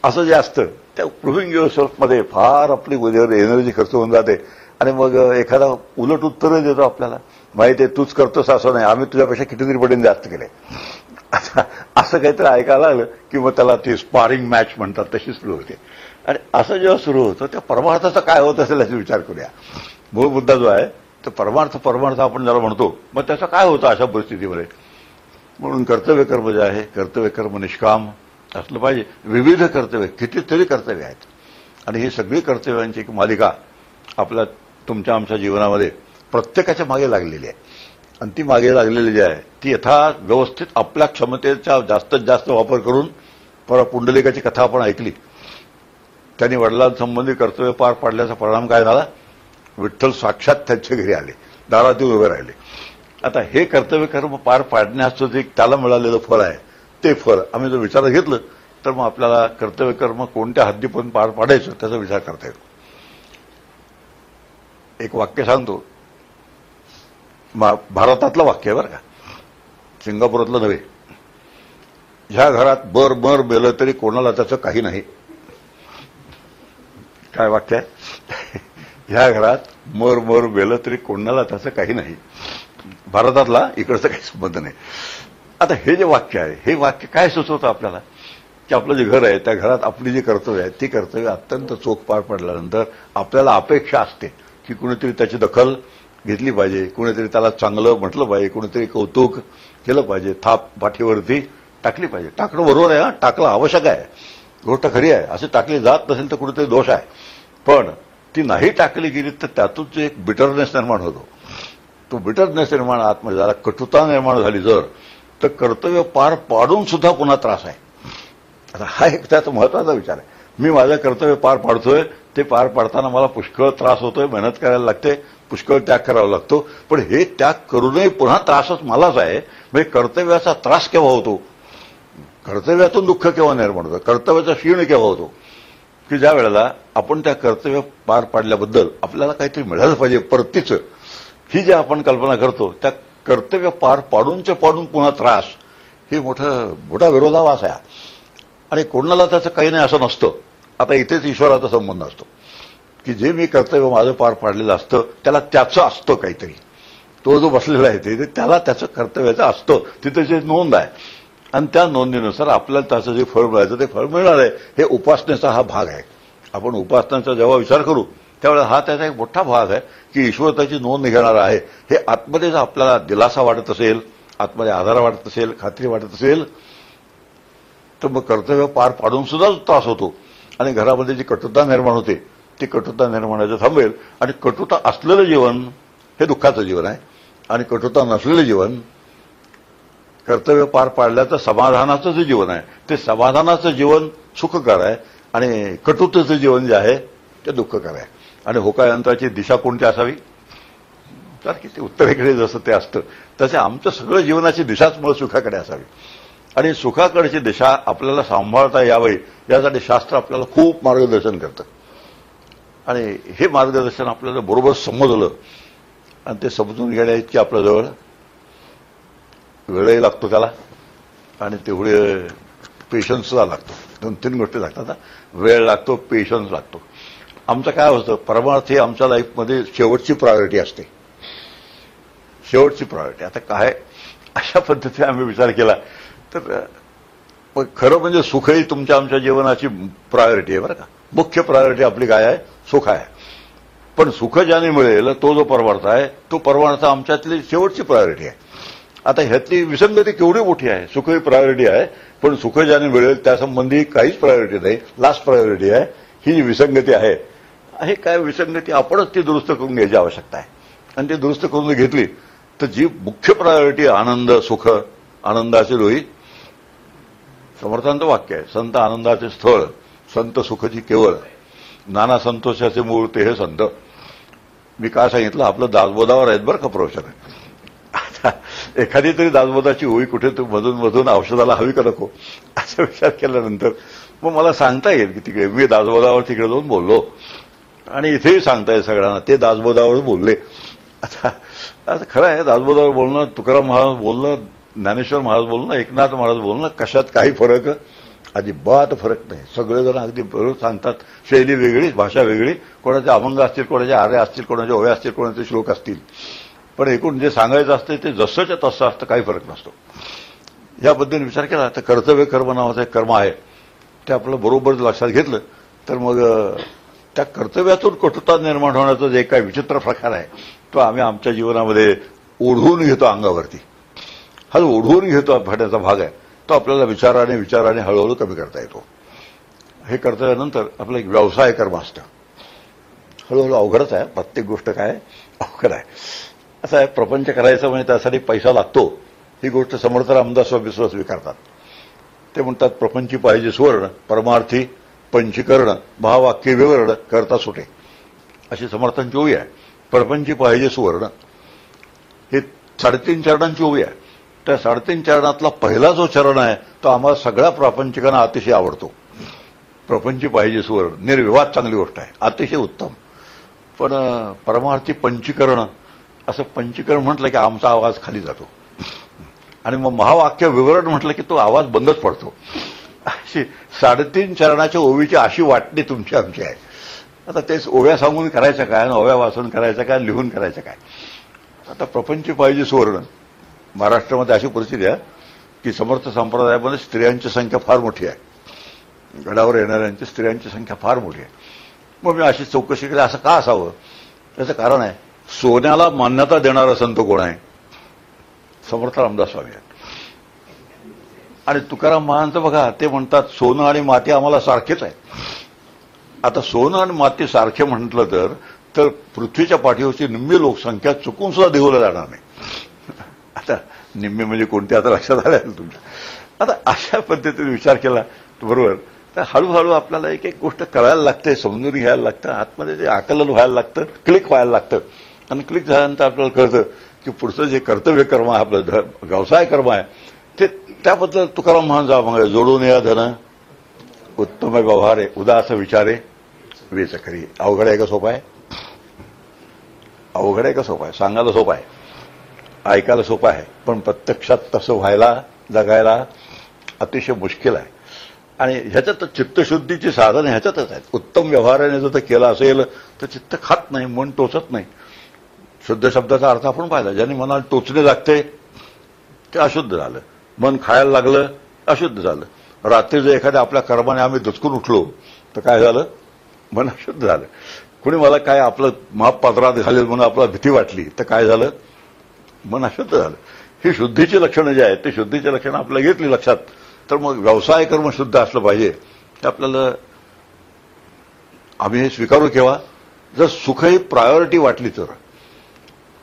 असं जे असतं त्या प्रूव्हिंग युअरसेल्फमध्ये फार आपली एनर्जी खर्च होऊन जाते. आणि मग एखादा उलट उत्तर देतो आपल्याला, माहिती आहे तूच करतोस असं नाही, आम्ही तुझ्यापेक्षा कितीतरी पटीने जास्त केले. असं काहीतरी ऐकायला आलं की मग त्याला ती स्पारिंग मॅच म्हणतात तशी सुरू होते. आणि असं जेव्हा सुरू होतं त्या परमार्थाचा काय होत असेल याचा विचार करूया. मूळ मुद्दा जो आहे तो परमार्थ आपण ज्याला म्हणतो मग त्याचा काय होतं अशा परिस्थितीमध्ये. म्हणून कर्तव्य कर्म जे आहे कर्तव्य कर्म निष्काम असलं पाहिजे. विविध कर्तव्य कितीतरी कर्तव्य आहेत आणि ही सगळी कर्तव्यांची एक मालिका आपल्या तुमच्या आमच्या जीवनामध्ये प्रत्येकाच्या मागे लागलेली आहे. आणि ती मागे लागलेली जी आहे ती व्यवस्थित आपल्या क्षमतेचा जास्तीत जास्त वापर करून पुंडलिकाची कथा आपण ऐकली. त्यांनी वडिलांसंबंधी कर्तव्य पार पाडल्याचा परिणाम काय झाला, विठ्ठल साक्षात त्यांच्या घरी आले, दारात उभे राहिले. आता हे कर्तव्य कर्म पार पाडण्याचं जे त्याला मिळालेलं फळ आहे ते फळ आम्ही जर विचारात घेतलं तर मग आपल्याला कर्तव्य कर्म कोणत्या हद्दीपर्यंत पार पाडायचं त्याचा विचार करता येतो. एक वाक्य सांगतो, भारतातलं वाक्य आहे बरं का, सिंगापुरातलं नव्हे. ह्या घरात बर बेलं तरी कोणाला त्याचं काही नाही. काय वाक्य आहे, ह्या घरात मर बेलं तरी कोणाला त्याचं काही नाही. भारतातला इकडचा काही संबंध नाही. आता हे जे वाक्य आहे हे वाक्य काय सुचवतं आपल्याला की आपलं जे घर आहे त्या घरात आपली जी कर्तव्य आहे ती कर्तव्य अत्यंत चोख पार पडल्यानंतर आपल्याला अपेक्षा असते की कुणीतरी त्याची दखल घेतली पाहिजे, कुणीतरी त्याला चांगलं म्हटलं पाहिजे, कुणीतरी कौतुक केलं पाहिजे, थाप पाठीवरती टाकली पाहिजे. टाकणं बरोबर आहे, टाकलं आवश्यक आहे, गोष्ट खरी आहे. असे टाकली जात नसेल तर कुठेतरी दोष आहे. पण ती नाही टाकली गेली तर त्यातून जे एक बिटरनेस निर्माण होतो, तो बिटरनेस निर्माण आतमध्ये झाला, कटुता निर्माण झाली जर तर कर्तव्य पार पाडून सुद्धा पुन्हा त्रास आहे. आता हा एक त्याचा महत्वाचा विचार आहे. मी माझं कर्तव्य पार पाडतोय, ते पार पाडताना मला पुष्कळ त्रास होतोय, मेहनत करायला लागते, पुष्कळ त्याग करावा लागतो. पण हे त्याग करूनही पुन्हा त्रासच मलाच आहे. म्हणजे कर्तव्याचा त्रास केव्हा होतो, कर्तव्यातून दुःख केव्हा निर्माण होतं, कर्तव्याचा क्षीण केव्हा होतो की ज्या वेळेला आपण त्या कर्तव्य पार पाडल्याबद्दल आपल्याला काहीतरी मिळालं पाहिजे परतीचं, ही जी आपण कल्पना करतो त्या कर्तव्य पार पाडूनच्या पाडून पुन्हा त्रास, हे मोठा विरोधाभास आहे. आणि कोणाला त्याचं काही नाही असं नसतं. आता इथेच ईश्वराचा संबंध असतो की जे मी कर्तव्य माझं पार पाडलेलं असतं त्याला त्याचं असतं काहीतरी, तो जो बसलेला आहे ते त्याला त्याचं कर्तव्याचं असतं, तिथे जे नोंद आहे आणि त्या नोंदीनुसार आपल्याला त्याचं जे फळ मिळायचं ते फळ मिळणार आहे. हे उपासनेचा हा भाग आहे. आपण उपासनाचा जेव्हा विचार करू त्यावेळेला हा त्याचा एक मोठा भाग आहे की ईश्वर त्याची नोंद घेणार आहे. हे आतमध्ये जर आपल्याला दिलासा वाटत असेल, आतमध्ये आधार वाटत असेल, खात्री वाटत असेल, तर मग कर्तव्य पार पाडून सुद्धा त्रास होतो आणि घरामध्ये जी कटुता निर्माण होते ती कटुता निर्माणाचं थांबेल. आणि कटुता असलेलं जीवन हे दुःखाचं जीवन आहे आणि कटुता नसलेलं जीवन कर्तव्य पार पाडल्याचं समाधानाचं जे जीवन आहे ते समाधानाचं जीवन सुखकर आहे आणि कटुतेचं जीवन जे आहे ते दुःखकर आहे. आणि होकायंत्राची दिशा कोणती असावी तर की ते उत्तरेकडे जसं ते असतं तसे आमचं सगळं जीवनाची दिशाच मग सुखाकडे असावी. आणि सुखाकडची दिशा आपल्याला सांभाळता यावी यासाठी शास्त्र आपल्याला खूप मार्गदर्शन करतं. आणि हे मार्गदर्शन आपल्याला बरोबर समजलं आणि ते समजून घेण्याची आपल्याजवळ वेळही लागतो त्याला आणि तेवढे पेशन्स सुद्धा लागतो. 2-3 गोष्टी लागतात. वेळ लागतो, पेशन्स लागतो. आमचं काय होतं, परमार्थ ही आमच्या लाईफमध्ये शेवटची प्रायोरिटी असते, शेवटची प्रायोरिटी. आता काय अशा पद्धतीने आम्ही विचार केला तर खरं म्हणजे सुखही तुमच्या आमच्या जीवनाची प्रायोरिटी आहे बरं का. मुख्य प्रायोरिटी आपली काय आहे, सुख आहे. पण सुख ज्याने मिळेल तो जो परमार्थ आहे तो परमार्थ आमच्यातली शेवटची प्रायोरिटी आहे. आता ह्यातली विसंगती केवढी मोठी आहे. सुख ही प्रायोरिटी आहे पण सुख ज्याने मिळेल त्यासंबंधी काहीच प्रायोरिटी नाही, लास्ट प्रायोरिटी आहे. ही जी विसंगती आहे हे काय विसंगती आपणच ती दुरुस्त करून घ्यायची आवश्यकता आहे. आणि ती दुरुस्त करून घेतली तर जी मुख्य प्रायोरिटी आनंद सुख आनंदाचे लोही समर्थांचं वाक्य आहे. संत आनंदाचे स्थळ, संत सुखची केवळ, नाना संतोषाचे मूळ ते हे संत. मी काय सांगितलं, आपलं दासबोधावर आहेत बरं का प्रवचन आहे. आता एखादी तरी दासबोधाची ओळी कुठे मधून मधून औषधाला हवी का नको असा विचार केल्यानंतर मग मला सांगता येईल की तिकडे मी दासबोधावर तिकडे जाऊन बोललो आणि इथेही सांगता येईल सगळ्यांना ते दासबोधावर बोलले. आता खरं आहे, दासबोधावर बोलणं, तुकाराम महाराज बोलणं, ज्ञानेश्वर महाराज बोलणं, एकनाथ महाराज बोलणं, कशात काही फरक अजिबात फरक नाही. सगळेजण अगदी बरोबर सांगतात. शैली वेगळी, भाषा वेगळी, कोणाचे अभंग असतील, कोणाचे आर्य असतील, कोणाचे ओव्या असतील, कोणाचे श्लोक असतील, पण एकूण जे सांगायचं असतं ते जसंच्या तसं असतं, काही फरक नसतो. या पद्धतीने विचार केला तर कर्तव्य कर्म नावाचं एक कर्म आहे ते आपलं बरोबर लक्षात घेतलं तर मग त्या कर्तव्यातून कटुता निर्माण होण्याचा जे काही विचित्र प्रकार आहे तो आम्ही आमच्या जीवनामध्ये ओढवून घेतो अंगावरती. हा जो ओढवून घेतो भाड्याचा भाग आहे तो आपल्याला विचाराने हळूहळू कमी करता येतो. हे कर्तव्यानंतर आपलं एक व्यवसाय कर्म असतं. हळूहळू अवघडच आहे, प्रत्येक गोष्ट काय अवघड आहे. असं आहे, प्रपंच करायचं म्हणजे त्यासाठी पैसा लागतो ही गोष्ट समर्थ रामदास विश्वास स्वीकारतात. ते म्हणतात प्रपंची पाहिजे सुवर्ण, परमार्थी पंचीकरण, महावाक्य विवरण करता सुटे, अशी समर्थांची ओवी आहे. प्रपंची पाहिजे सुवर्ण हे 3.5 चरणांची ओवी आहे. त्या 3.5 चरणातला पहिला जो चरण आहे तो आम्हाला सगळ्या प्रापंचिकांना अतिशय आवडतो. प्रपंची पाहिजे सुवर्ण, निर्विवाद चांगली गोष्ट आहे, अतिशय उत्तम. पण परमार्थी पंचीकरण, असं पंचीकरण म्हटलं की आमचा आवाज खाली जातो आणि मग महावाक्य विवरण म्हटलं की तो आवाज बंदच पडतो. अशी 3.5 चरणाच्या ओवीची अशी वाटणी तुमची आमची आहे. आता तेच ओव्या सांगून करायचं काय, ओव्या वाचून करायचं काय, लिहून करायचं काय. आता प्रपंच पाहिजे सुवर्ण, महाराष्ट्रामध्ये अशी परिस्थिती आहे की समर्थ संप्रदायामध्ये स्त्रियांची संख्या फार मोठी आहे. गडावर येणाऱ्यांची स्त्रियांची संख्या फार मोठी आहे. मग मी अशी चौकशी केली असं का असावं. त्याचं कारण आहे, सोन्याला मान्यता देणारा संत कोण आहे, समर्थ रामदास स्वामी आहेत. आणि तुकाराम महाराजांचं बघा, ते म्हणतात सोनं आणि माती आम्हाला सारखेच आहे. आता सोनं आणि माती सारखे म्हटलं तर पृथ्वीच्या पाठीवरची निम्मी लोकसंख्या चुकून सुद्धा देवलं जाणार नाही. आता निम्मी म्हणजे कोणते आता लक्षात आलं तुमच्या. आता अशा पद्धतीने विचार केला बरोबर तर हळूहळू आपल्याला एक एक गोष्ट कळायला लागते, समजून घ्यायला लागतं, आतमध्ये ते आकलन व्हायला लागतं, क्लिक व्हायला लागतं. आणि क्लिक झाल्यानंतर आपल्याला कळतं की पुढचं जे कर्तव्य कर्म आहे, आपलं व्यवसाय कर्म आहे, ते त्याबद्दल तुकाराम महाराज जोडून या धन उत्तम व्यवहारे उदास विचारे वेच करी. अवघड आहे का सोपं आहे, अवघड आहे का सोपं आहे. सांगायला सोपं आहे, ऐकायला सोपं आहे, पण प्रत्यक्षात तसं व्हायला जगायला अतिशय मुश्किल आहे. आणि ह्याच्यात चित्तशुद्धीची साधन ह्याच्यातच आहेत. उत्तम व्यवहाराने जर केलं असेल तर चित्त खात नाही, मन टोचत नाही. शुद्ध शब्दाचा अर्थ आपण पाहिला, ज्यांनी मनाला टोचणे लागते ते अशुद्ध झालं, मन खायला लागलं अशुद्ध झालं. रात्री जर एखाद्या आपल्या कर्माने आम्ही दचकून उठलो तर काय झालं, मन अशुद्ध झालं. कुणी मला काय आपलं माप पात्रात घालेल म्हणून आपल्याला भीती वाटली तर काय झालं, मन अशुद्ध झालं. ही शुद्धीची लक्षणं जी आहेत ते शुद्धीची लक्षणं आपल्याला घेतली लक्षात, तर मग व्यवसाय कर्म शुद्ध असलं पाहिजे. ते आपल्याला आम्ही हे स्वीकारू केव्हा, जर सुख ही प्रायोरिटी वाटली तर,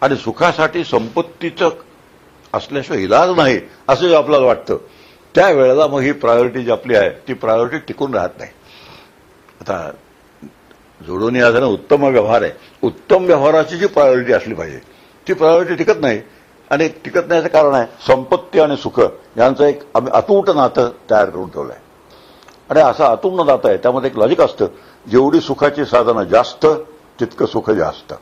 आणि सुखासाठी संपत्तीचं असल्याशिवाय इलाज नाही असं जे आपल्याला वाटतं, त्यावेळेला मग ही प्रायोरिटी जी आपली आहे ती प्रायोरिटी टिकून राहत नाही. आता जोडून या जरा उत्तम व्यवहार आहे, उत्तम व्यवहाराची जी प्रायोरिटी असली पाहिजे ती प्रायोरिटी टिकत नाही. आणि टिकत नाहीचं कारण आहे संपत्ती आणि सुख यांचं एक आम्ही अतूट नातं तयार करून ठेवलं आहे. आणि असं अतूट नातं आहे, त्यामध्ये एक लॉजिक असतं, जेवढी सुखाची साधनं जास्त तितकं सुख जास्त,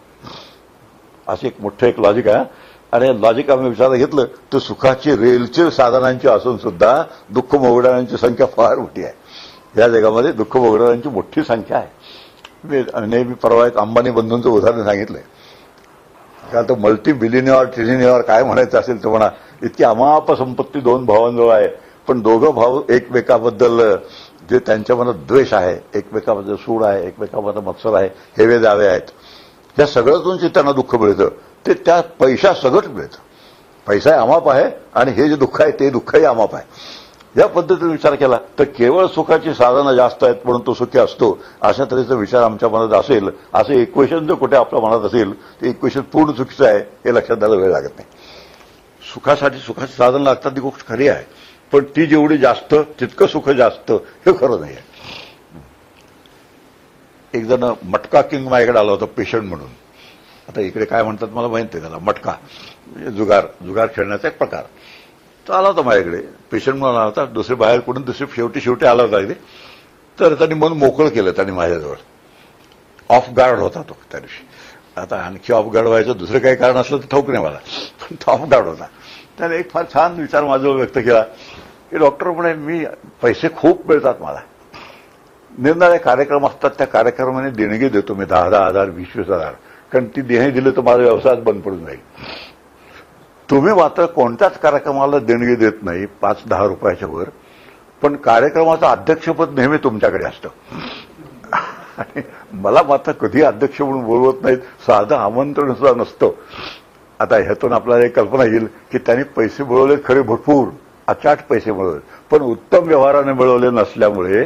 असं एक मोठं एक लॉजिक आहे. आणि लॉजिक आम्ही विचारात घेतलं तर सुखाची रेलचेल साधनांची असून सुद्धा दुःख भोगणाऱ्यांची संख्या फार मोठी आहे. या जगामध्ये दुःख भोगणाऱ्यांची मोठी संख्या आहे. मी नेहमी परवा एक अंबानी बंधूंचं उदाहरण सांगितलंय, कारण तो मल्टी बिलिनियर ट्रिलिनियर काय म्हणायचं असेल तर म्हणा, इतकी अमाप संपत्ती दोन भावांजवळ आहे, पण दोघं भाऊ एकमेकाबद्दल जे त्यांच्या मनात द्वेष आहे, एकमेकाबद्दल सूड आहे, एकमेकाबद्दल मत्सर आहे, हेवे दावे आहेत, या सगळ्यातून जे त्यांना दुःख मिळतं ते त्या पैसा सगळंच मिळतं. पैसा अमाप आहे आणि हे जे दुःख आहे ते दुःखही अमाप आहे. या पद्धतीने विचार केला तर केवळ सुखाची साधनं जास्त आहेत म्हणून तो सुखी असतो अशा तऱ्हेचा विचार आमच्या मनात असेल, असं इक्वेशन जर कुठे आपल्या मनात असेल ते इक्वेशन पूर्ण चुकीचं आहे हे लक्षात द्यायला वेळ लागत नाही. सुखासाठी सुखाची साधनं लागतात ती गोष्ट खरी आहे, पण ती जेवढी जास्त तितकं सुख जास्त हे खरं नाही आहे. एक जण मटका किंग माझ्याकडे आला होता पेशंट म्हणून. आता इकडे काय म्हणतात मला माहित नाही त्याला, मटका म्हणजे जुगार खेळण्याचा एक प्रकार. तो आला होता माझ्याकडे पेशंट म्हणून आला होता, दुसरे बाहेर कुठून दुसरे शेवटी आला होता इथे. तर त्यांनी मन मोकळं केलं त्यांनी माझ्याजवळ. ऑफ गार्ड होता तो त्या दिवशी. आता आणखी ऑफ गार्ड व्हायचं दुसरं काही कारण असलं तर ठाऊक नाही मला, पण तो ऑफ गार्ड होता. त्याने एक फार छान विचार माझ्याजवळ व्यक्त केला की डॉक्टर म्हणे मी पैसे खूप मिळतात मला, निरनिराळे कार्यक्रम असतात त्या कार्यक्रमाने देणगी देतो मी 10,000 20,000, कारण ती देणी दिली तर माझा व्यवसायात बंद पडून जाईल. तुम्ही मात्र कोणत्याच कार्यक्रमाला देणगी देत नाही 5-10 रुपयाच्या वर, पण कार्यक्रमाचं अध्यक्षपद नेहमी तुमच्याकडे असतं. आणि मला मात्र कधी अध्यक्ष म्हणून बोलवत नाहीत, साधं आमंत्रण सुद्धा नसतं. आता ह्यातून आपल्याला एक कल्पना येईल की त्यांनी पैसे मिळवले खरे भरपूर, अचाट पैसे मिळवले, पण उत्तम व्यवहाराने मिळवले नसल्यामुळे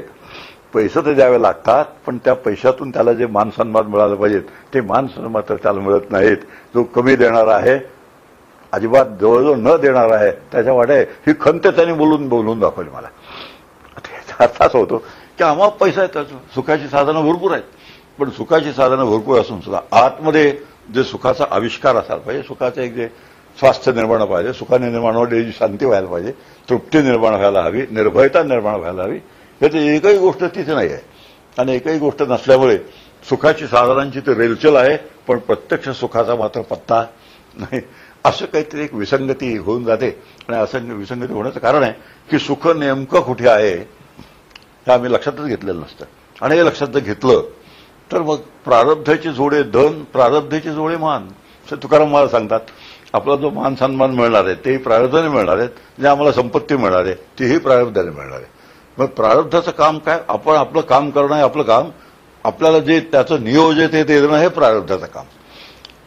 पैसे तर द्यावे लागतात, पण त्या पैशातून त्याला जे मान सन्मान मिळालं पाहिजेत ते मान सन्मान मात्र त्याला मिळत नाहीत. जो कमी देणारा आहे, अजिबात जवळजवळ न देणार आहे, त्याच्या वाटे ही खंत त्यांनी बोलून दाखवली मला. त्याचा अर्थ असा होतो की आम्हाला पैसा आहे, त्याचं सुखाची साधनं भरपूर आहेत, पण सुखाची साधनं भरपूर असून सुद्धा आतमध्ये जे सुखाचा आविष्कार असायला पाहिजे, सुखाचं एक जे स्वास्थ्य निर्माण पाहिजे, सुखाने निर्माण होण्याची शांती व्हायला पाहिजे, तृप्ती निर्माण व्हायला हवी, निर्भयता निर्माण व्हायला हवी, याची एकही गोष्ट तिथे नाही आहे. आणि एकही गोष्ट नसल्यामुळे सुखाची साधनांची ते रेलचल आहे, पण प्रत्यक्ष सुखाचा मात्र पत्ता नाही. असं काहीतरी एक विसंगती होऊन जाते. आणि असं विसंगती होण्याचं कारण आहे की सुख नेमकं कुठे आहे हे आम्ही लक्षातच घेतलेलं नसतं. आणि हे लक्षात जर घेतलं तर मग प्रारब्धाची जोडे धन, प्रारब्धाची जोडे मान, असं तुकाराम मला सांगतात. आपला जो मान सन्मान मिळणार आहे तेही प्रारब्धाने मिळणार आहेत, जे आम्हाला संपत्ती मिळणार आहे तेही प्रारब्धाने मिळणार आहे. मग प्रारब्धाचं काम काय, आपण आपलं काम करणं आहे आपलं काम, आपल्याला जे त्याचं नियोजित आहे ते देणं हे प्रारब्धाचं काम.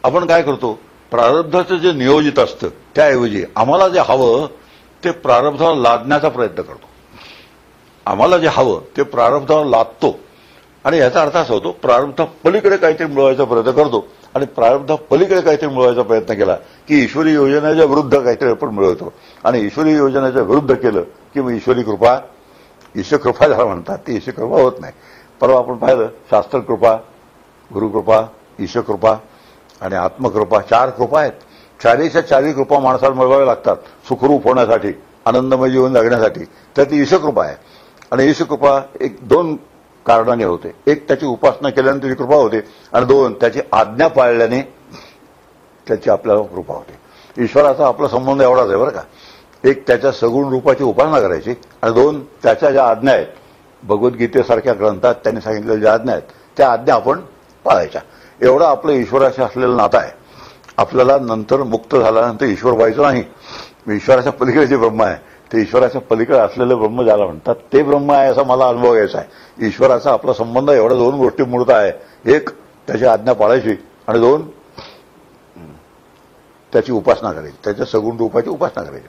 आपण काय करतो, प्रारब्धाचं जे नियोजित असतं त्याऐवजी आम्हाला जे हवं ते प्रारब्धावर लादण्याचा प्रयत्न करतो. आम्हाला जे हवं ते प्रारब्धावर लादतो. आणि याचा अर्थ असा होतो प्रारब्धा पलीकडे काहीतरी मिळवायचा प्रयत्न करतो, आणि प्रारब्धा पलीकडे काहीतरी मिळवायचा प्रयत्न केला की ईश्वरी योजनेच्या विरुद्ध काहीतरी आपण मिळवतो. आणि ईश्वरी योजनेच्या विरुद्ध केलं की मग ईश्वरी कृपा, ईश्वरकृपा ज्याला म्हणतात ती ईश्वरकृपा होत नाही. परवा आपण पाहिलं शास्त्रकृपा, गुरुकृपा, ईश्वरकृपा आणि आत्मकृपा, 4 कृपा आहेत. चारही कृपा माणसाला मिळवाव्या लागतात सुखरूप होण्यासाठी, आनंदमय जीवन जगण्यासाठी. तर ती ईश्वरकृपा आहे. आणि ईश्वरकृपा 2 कारणाने होते. एक त्याची उपासना केल्याने त्याची कृपा होते, आणि 2 त्याची आज्ञा पाळल्याने त्याची आपल्याला कृपा होते. ईश्वराचा आपला संबंध एवढाच आहे बरं का. एक त्याच्या सगुण रूपाची उपासना करायची, आणि 2 त्याच्या ज्या आज्ञा आहेत, भगवद्गीतेसारख्या ग्रंथात त्यांनी सांगितलेल्या ज्या आज्ञा आहेत त्या आज्ञा आपण पाळायच्या. एवढं आपलं ईश्वराशी असलेलं नातं आहे. आपल्याला नंतर मुक्त झाल्यानंतर ईश्वर व्हायचं नाही, ईश्वराच्या पलीकडे जे ब्रह्म आहे ते ईश्वराच्या पलीकडे असलेलं ब्रह्म ज्याला म्हणतात ते ब्रह्म आहे असा मला अनुभव घ्यायचा आहे. ईश्वराचा आपला संबंध एवढ्या दोन गोष्टी मूर्त आहे. एक, त्याची आज्ञा पाळायची, आणि दोन, त्याची उपासना करायची, त्याच्या सगुण रूपाची उपासना करायची.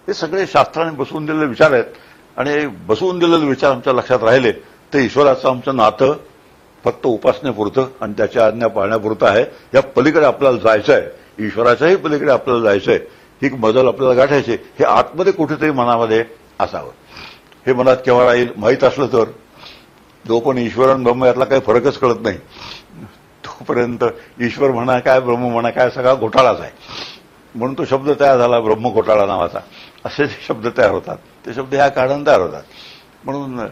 हे सगळे शास्त्राने बसवून दिलेले विचार आहेत. आणि बसवून दिलेले विचार आमच्या लक्षात राहिले तर ईश्वराचं आमचं नातं फक्त उपासनेपुरतं आणि त्याची आज्ञा पाळण्यापुरतं आहे. या पलीकडे आपल्याला जायचं आहे, ईश्वराच्याही पलीकडे आपल्याला जायचं आहे. ही मजल आपल्याला गाठायची, हे आतमध्ये कुठेतरी मनामध्ये असावं. हे मनात केव्हा राहील माहीत असलं तर, जो पण ईश्वर आणि ब्रह्म यातला काही फरकच कळत नाही तोपर्यंत ईश्वर म्हणा काय ब्रह्म म्हणा काय सगळा घोटाळाच आहे. म्हणून तो शब्द तयार झाला ब्रह्म घोटाळा नावाचा. असे जे शब्द तयार होतात ते शब्द ह्या कारणाने तयार होतात. म्हणून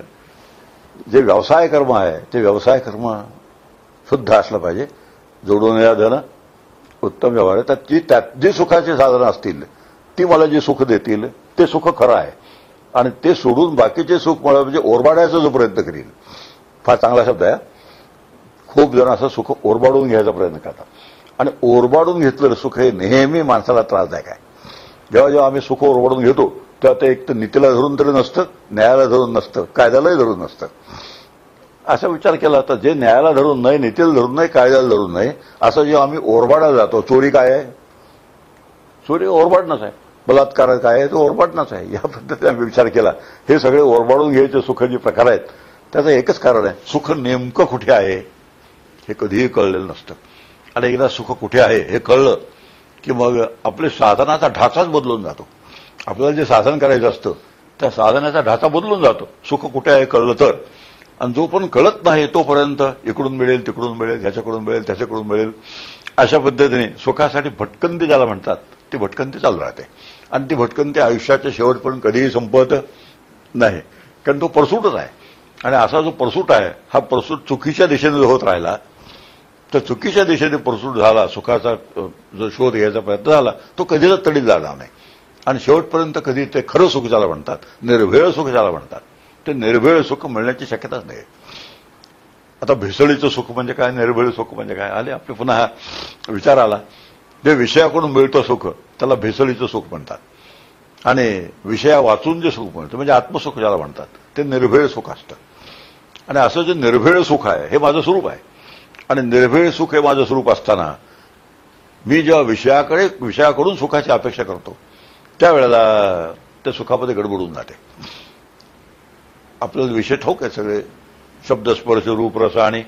जे व्यवसाय कर्म आहे ते व्यवसाय कर्म शुद्ध असलं पाहिजे. जोडून या धन उत्तम व्यवहार आहे. तर जी सुखाची साधनं असतील ती मला जे सुख देतील ते सुख खरं आहे. आणि ते सोडून बाकीचे सुख मला म्हणजे ओरबाडायचा जो प्रयत्न करील, फार चांगला शब्द आहे. खूप जण असं सुख ओरबाडून घ्यायचा प्रयत्न करतात. आणि ओरबाडून घेतलेलं सुख हे नेहमी माणसाला त्रासदायक आहे. जेव्हा जेव्हा आम्ही सुख ओरबाडून घेतो तेव्हा ते एक तर नीतीला धरून तरी नसतं, न्यायाला धरून नसतं, कायद्यालाही धरून नसतं. असा विचार केला तर जे न्यायाला धरून नाही, नीतीला धरून नाही, कायद्याला धरून नाही, असं जेव्हा आम्ही ओरबाडायला जातो, चोरी काय आहे? चोरी ओरबाडणंच आहे. बलात्कार काय आहे? तो ओरबाडणंच आहे. या पद्धतीने आम्ही विचार केला. हे सगळे ओरबाडून घ्यायचे सुख जे प्रकार आहेत त्याचं एकच कारण आहे, सुख नेमकं कुठे आहे हे कधीही कळलेलं नसतं. आणि एकदा सुख कुठे आहे हे कळलं की मग आपले साधनाचा ढाचाच बदलून जातो. आपल्याला जे साधन करायचं असतं त्या साधनाचा ढाचा बदलून जातो सुख कुठे आहे कळलं तर. आणि जो पण कळत नाही तोपर्यंत इकडून मिळेल, तिकडून मिळेल, ह्याच्याकडून मिळेल, त्याच्याकडून मिळेल, अशा पद्धतीने सुखासाठी भटकंती ज्याला म्हणतात ती भटकंती चालू राहते. आणि ती भटकंती आयुष्याच्या शेवटपर्यंत कधीही संपत नाही, कारण तो परसूटच आहे. आणि असा जो परसूट आहे हा परसूट चुकीच्या दिशेने होत राहिला तर चुकीच्या दिशेने परसूट झाला, सुखाचा जो शोध घ्यायचा प्रयत्न झाला तो कधीच तडीत जाणार नाही. आणि शेवटपर्यंत कधी ते खरं सुख ज्याला म्हणतात, निर्भेळ सुख ज्याला म्हणतात, ते निर्भेळ सुख मिळण्याची शक्यताच नाही. आता भेसळीचं सुख म्हणजे काय, निर्भेळ सुख म्हणजे काय, आले आपले पुन्हा हा विचार आला. जे विषयाकडून मिळतं सुख त्याला भेसळीचं सुख म्हणतात. आणि विषया वाचून जे सुख मिळतं म्हणजे आत्मसुख ज्याला म्हणतात ते निर्भेळ सुख असतं. आणि असं जे निर्भेळ सुख आहे हे माझं स्वरूप आहे. आणि निर्भेळ सुख हे माझं स्वरूप असताना मी जेव्हा विषयाकडून सुखाची अपेक्षा करतो त्यावेळेला त्या सुखामध्ये गडबडून जाते. आपल्याला विषय ठाऊक आहे सगळे, शब्द स्पर्श रूप रस आणि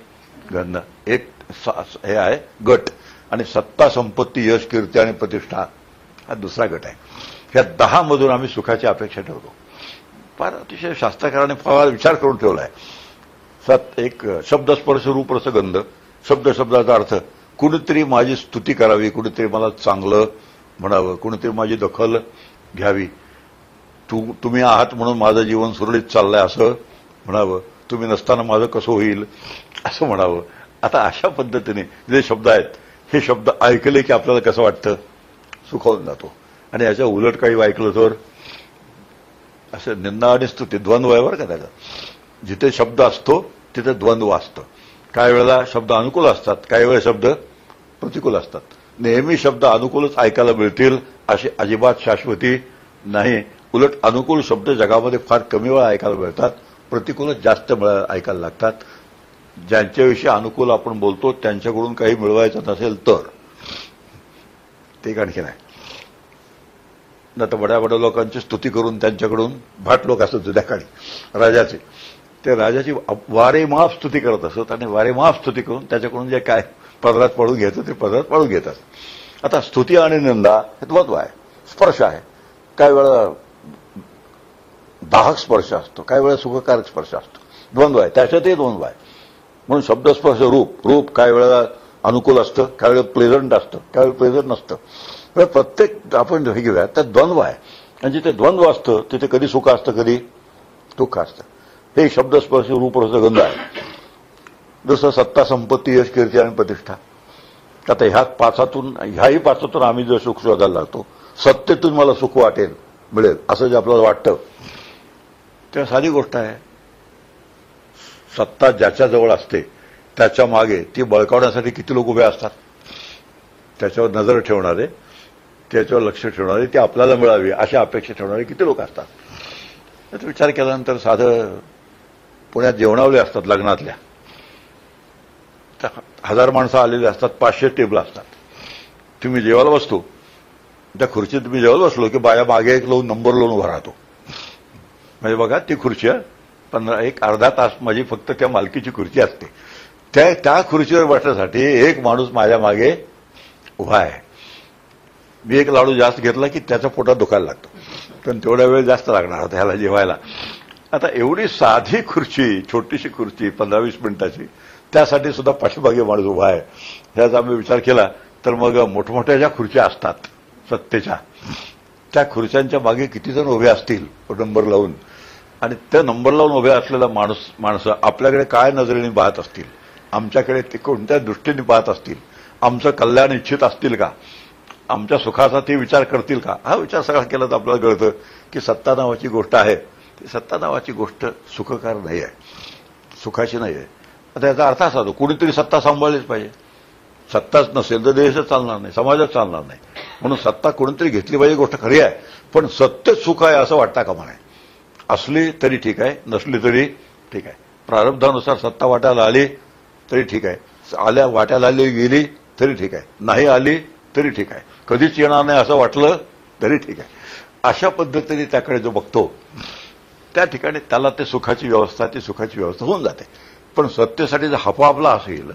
गंध, एक हे आहे गट. आणि सत्ता संपत्ती यश कीर्ती आणि प्रतिष्ठा हा दुसरा गट आहे. ह्या 10 मधून आम्ही सुखाची अपेक्षा ठेवतो. फार अतिशय शास्त्रकाराने फार विचार करून ठेवला आहे. एक शब्द स्पर्श रूप रस गंध, शब्दाचा अर्थ कुणीतरी माझी स्तुती करावी, कुणीतरी मला चांगलं म्हणावं, कुणीतरी माझी दखल घ्यावी, तुम्ही आहात म्हणून माझं जीवन सुरळीत चाललंय असं म्हणावं, तुम्ही नसताना माझं कसं होईल असं म्हणावं. आता अशा पद्धतीने जे शब्द आहेत हे शब्द ऐकले की आपल्याला कसं वाटतं, सुखावून जातो. आणि याच्या उलट काही ऐकलं तर असं निंदा आणि स्तुती द्वंद्व आहे बरं का. त्याचा जिथे शब्द असतो तिथे द्वंद्व असतं. काही वेळेला शब्द अनुकूल असतात, काही वेळा शब्द प्रतिकूल असतात. नेहमी शब्द अनुकूलच ऐकायला मिळतील अशी अजिबात शाश्वती नाही. उलट अनुकूल शब्द जगामध्ये फार कमी वेळा ऐकायला मिळतात, प्रतिकूलच जास्त ऐकायला लागतात. ज्यांच्याविषयी अनुकूल आपण बोलतो त्यांच्याकडून काही मिळवायचं नसेल तर ते आणखी नाही. न तर बड्या बड्या लोकांची स्तुती करून त्यांच्याकडून भाट लोक असत जुद्या काळी राजाचे, ते राजाची वारेमाप स्तुती करत असत आणि वारेमाप स्तुती करून त्याच्याकडून जे काय पदरात पडून घ्यायचं ते पदरात पडून घेतात. आता स्तुती आणि निंदा हे द्वंद्व आहे, स्पर्श आहे. काही वेळा दाहक स्पर्श असतो, काही वेळा सुखकारक स्पर्श असतो, द्वंद्व आहे. त्याच्यातही द्वंद्व आहे. म्हणून शब्दस्पर्श रूप काही वेळेला अनुकूल असतं, काही वेळेला प्लेझंट असतं, काही वेळेला प्लेझंट नसतं. प्रत्येक आपण हे घेऊया त्यात द्वंद्व आहे. आणि जिथे द्वंद्व असतं तिथे कधी सुख असतं कधी दुःख असतं. हे शब्दस्पर्श रूप रस गंध आहे. जसं सत्ता संपत्ती यश कीर्ती आणि प्रतिष्ठा. आता ह्याही पाचातून आम्ही जर सुख शोधायला लागतो, सत्तेतून मला सुख वाटेल मिळेल असं जे आपल्याला वाटतं तेव्हा साधी गोष्ट आहे. सत्ता ज्याच्याजवळ असते त्याच्या मागे ती बळकावण्यासाठी किती लोक उभे असतात, त्याच्यावर नजर ठेवणारे त्याच्यावर लक्ष ठेवणारे, ती आपल्याला मिळावी अशा अपेक्षा ठेवणारे किती लोक असतात. त्याचा विचार केल्यानंतर साधं पुण्यात जेवणावले असतात लग्नातल्या, 1000 माणसं आलेली असतात, 500 टेबल असतात. तुम्ही जेवायला बसतो, त्या खुर्चीत तुम्ही जेवायला बसलो की बाया मागे एक लावून नंबर लावून उभा राहतो. म्हणजे बघा ती खुर्ची एक अर्धा तास माझी फक्त त्या मालकीची खुर्ची असते. त्या खुर्चीवर बसण्यासाठी एक माणूस माझ्या मागे उभा आहे. मी एक लाडू जास्त घेतला की त्याच्या पोटात दुखायला लागतो, पण तेवढा वेळ जास्त लागणार होता ह्याला जेवायला. आता एवढी साधी खुर्ची, छोटीशी खुर्ची 15-20 मिनिटाची, त्यासाठी सुद्धा पाठीमागे माणूस उभा आहे. ह्याचा आम्ही विचार केला तर मग मोठमोठ्या ज्या खुर्च्या असतात सत्तेच्या, त्या खुर्च्यांच्या मागे किती जण उभे असतील नंबर लावून, आणि त्या नंबर लावून उभे असलेला माणसं आपल्याकडे काय नजरेने पाहत असतील, आमच्याकडे ते कोणत्या दृष्टीने पाहत असतील, आमचं कल्याण इच्छित असतील का, आमच्या सुखाचा ते विचार करतील का. हा विचार सगळा केला तर आपल्याला कळतं की सत्ता नावाची गोष्ट आहे, ती सत्ता नावाची गोष्ट सुखकार नाही आहे, सुखाची नाही आहे. आता याचा अर्थ असा होतो कुणीतरी सत्ता सांभाळलीच पाहिजे. सत्ताच नसेल तर देशच चालणार नाही, समाजच चालणार नाही. म्हणून सत्ता कोणीतरी घेतली पाहिजे, गोष्ट खरी आहे. पण सत्तेच सुख आहे असं वाटता कामा नये. असली तरी ठीक आहे, नसली तरी ठीक आहे. प्रारब्धानुसार सत्ता वाट्याला आली तरी ठीक आहे, आल्या वाट्याला आली गेली तरी ठीक आहे, नाही आली तरी ठीक आहे, कधीच येणार नाही असं वाटलं तरी ठीक आहे. अशा पद्धतीने त्याकडे जो बघतो त्या ठिकाणी त्याला ते सुखाची व्यवस्था, ती सुखाची व्यवस्था होऊन जाते. पण सत्तेसाठी जर हपापला असेल,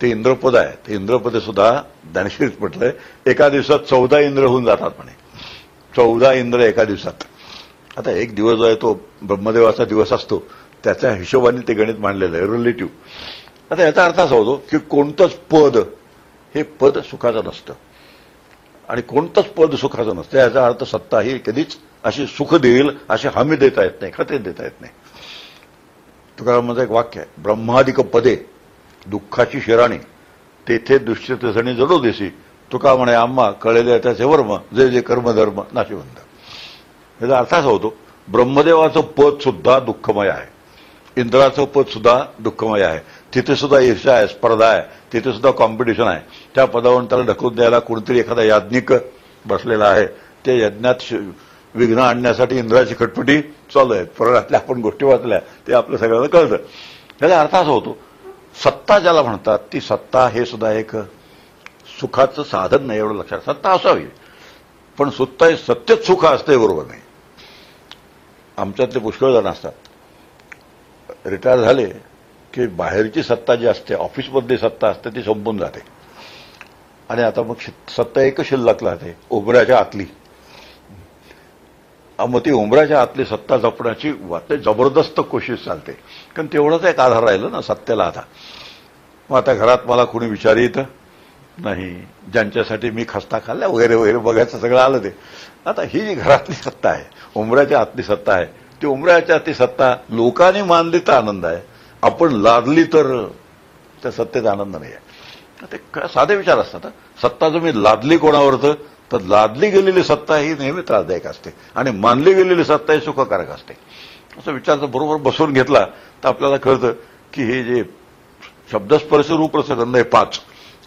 ते इंद्रपद आहे, ते इंद्रपदे सुद्धा ज्ञानेश्वरीत म्हटलंय एका दिवसात 14 इंद्र होऊन जातात म्हणे. 14 इंद्र एका दिवसात. आता एक दिवस जो आहे तो ब्रह्मदेवाचा दिवस असतो, त्याच्या हिशोबाने ते गणित मांडलेलं आहे, रिलेटिव्ह. आता याचा अर्थ असा होतो की कोणतंच पद हे पद सुखाचं नसतं आणि कोणतंच पद सुखाचं नसतं. याचा अर्थ सत्ता ही कधीच अशी सुख देईल अशी हमी देता येत नाही, खात्री देता येत नाही. तुकारामांचं एक वाक्य आहे, ब्रह्मादिक पदे दुःखाची शिराणी तेथे दुष्यतेसणी जडो देसी. तुका म्हणे आम्हा कळलेल्या त्याचे वर्म जे जे कर्मधर्म नाशिवंत. याचा अर्थ असा होतो ब्रह्मदेवाचं पद सुद्धा दुःखमय आहे, इंद्राचं पद सुद्धा दुःखमय आहे. तिथे सुद्धा ईर्ष्या आहे, स्पर्धा आहे, तिथे सुद्धा कॉम्पिटिशन आहे. त्या पदावरून त्याला ढकलून द्यायला कोणतरी एखादा याज्ञिक बसलेला आहे. त्या यज्ञात विघ्न आणण्यासाठी इंद्राची खटपटी चालू आहे. पुराणातल्या आपण गोष्टी वाचल्या ते आपल्या सगळ्यांना कळतं. त्याचा अर्थ असा होतो सत्ता ज्याला म्हणतात ती सत्ता हे सुद्धा एक सुखाचं साधन नाही, एवढं लक्षात. सत्ता असावी पण सत्यच सुख असते बरोबर नाही. आमच्यातले पुष्कळ जण असतात रिटायर झाले की बाहेरची सत्ता जी असते, ऑफिसमधली सत्ता असते ती संपून जाते आणि आता मग सत्ता एकच शिल्लक राहते, उंबऱ्याच्या आतली. मग ती उंबऱ्याच्या आतली सत्ता जपण्याची जबरदस्त कोशिश चालते, कारण तेवढंच एक आधार राहिलं ना सत्तेला आता. मग आता घरात मला कोणी विचारित नाही, ज्यांच्यासाठी मी खस्ता खाल्ल्या वगैरे वगैरे बघायचं सगळं आलं ते. आता ही जी घरातली सत्ता आहे, उंबऱ्याच्या आतली सत्ता आहे, ती उंबऱ्याच्या आतली सत्ता लोकांनी मानली तर आनंद आहे, आपण लादली तर त्या सत्तेचा आनंद नाही आहे. ते साधे विचार असतात. सत्ता जर मी लादली कोणावर तर लादली गेलेली सत्ता ही नेहमी त्रासदायक असते आणि मानली गेलेली सत्ता ही सुखकारक असते. असा विचार जर बरोबर बसवून घेतला तर आपल्याला कळतं की हे जे शब्दस्पर्श रूपरसगंध हे 5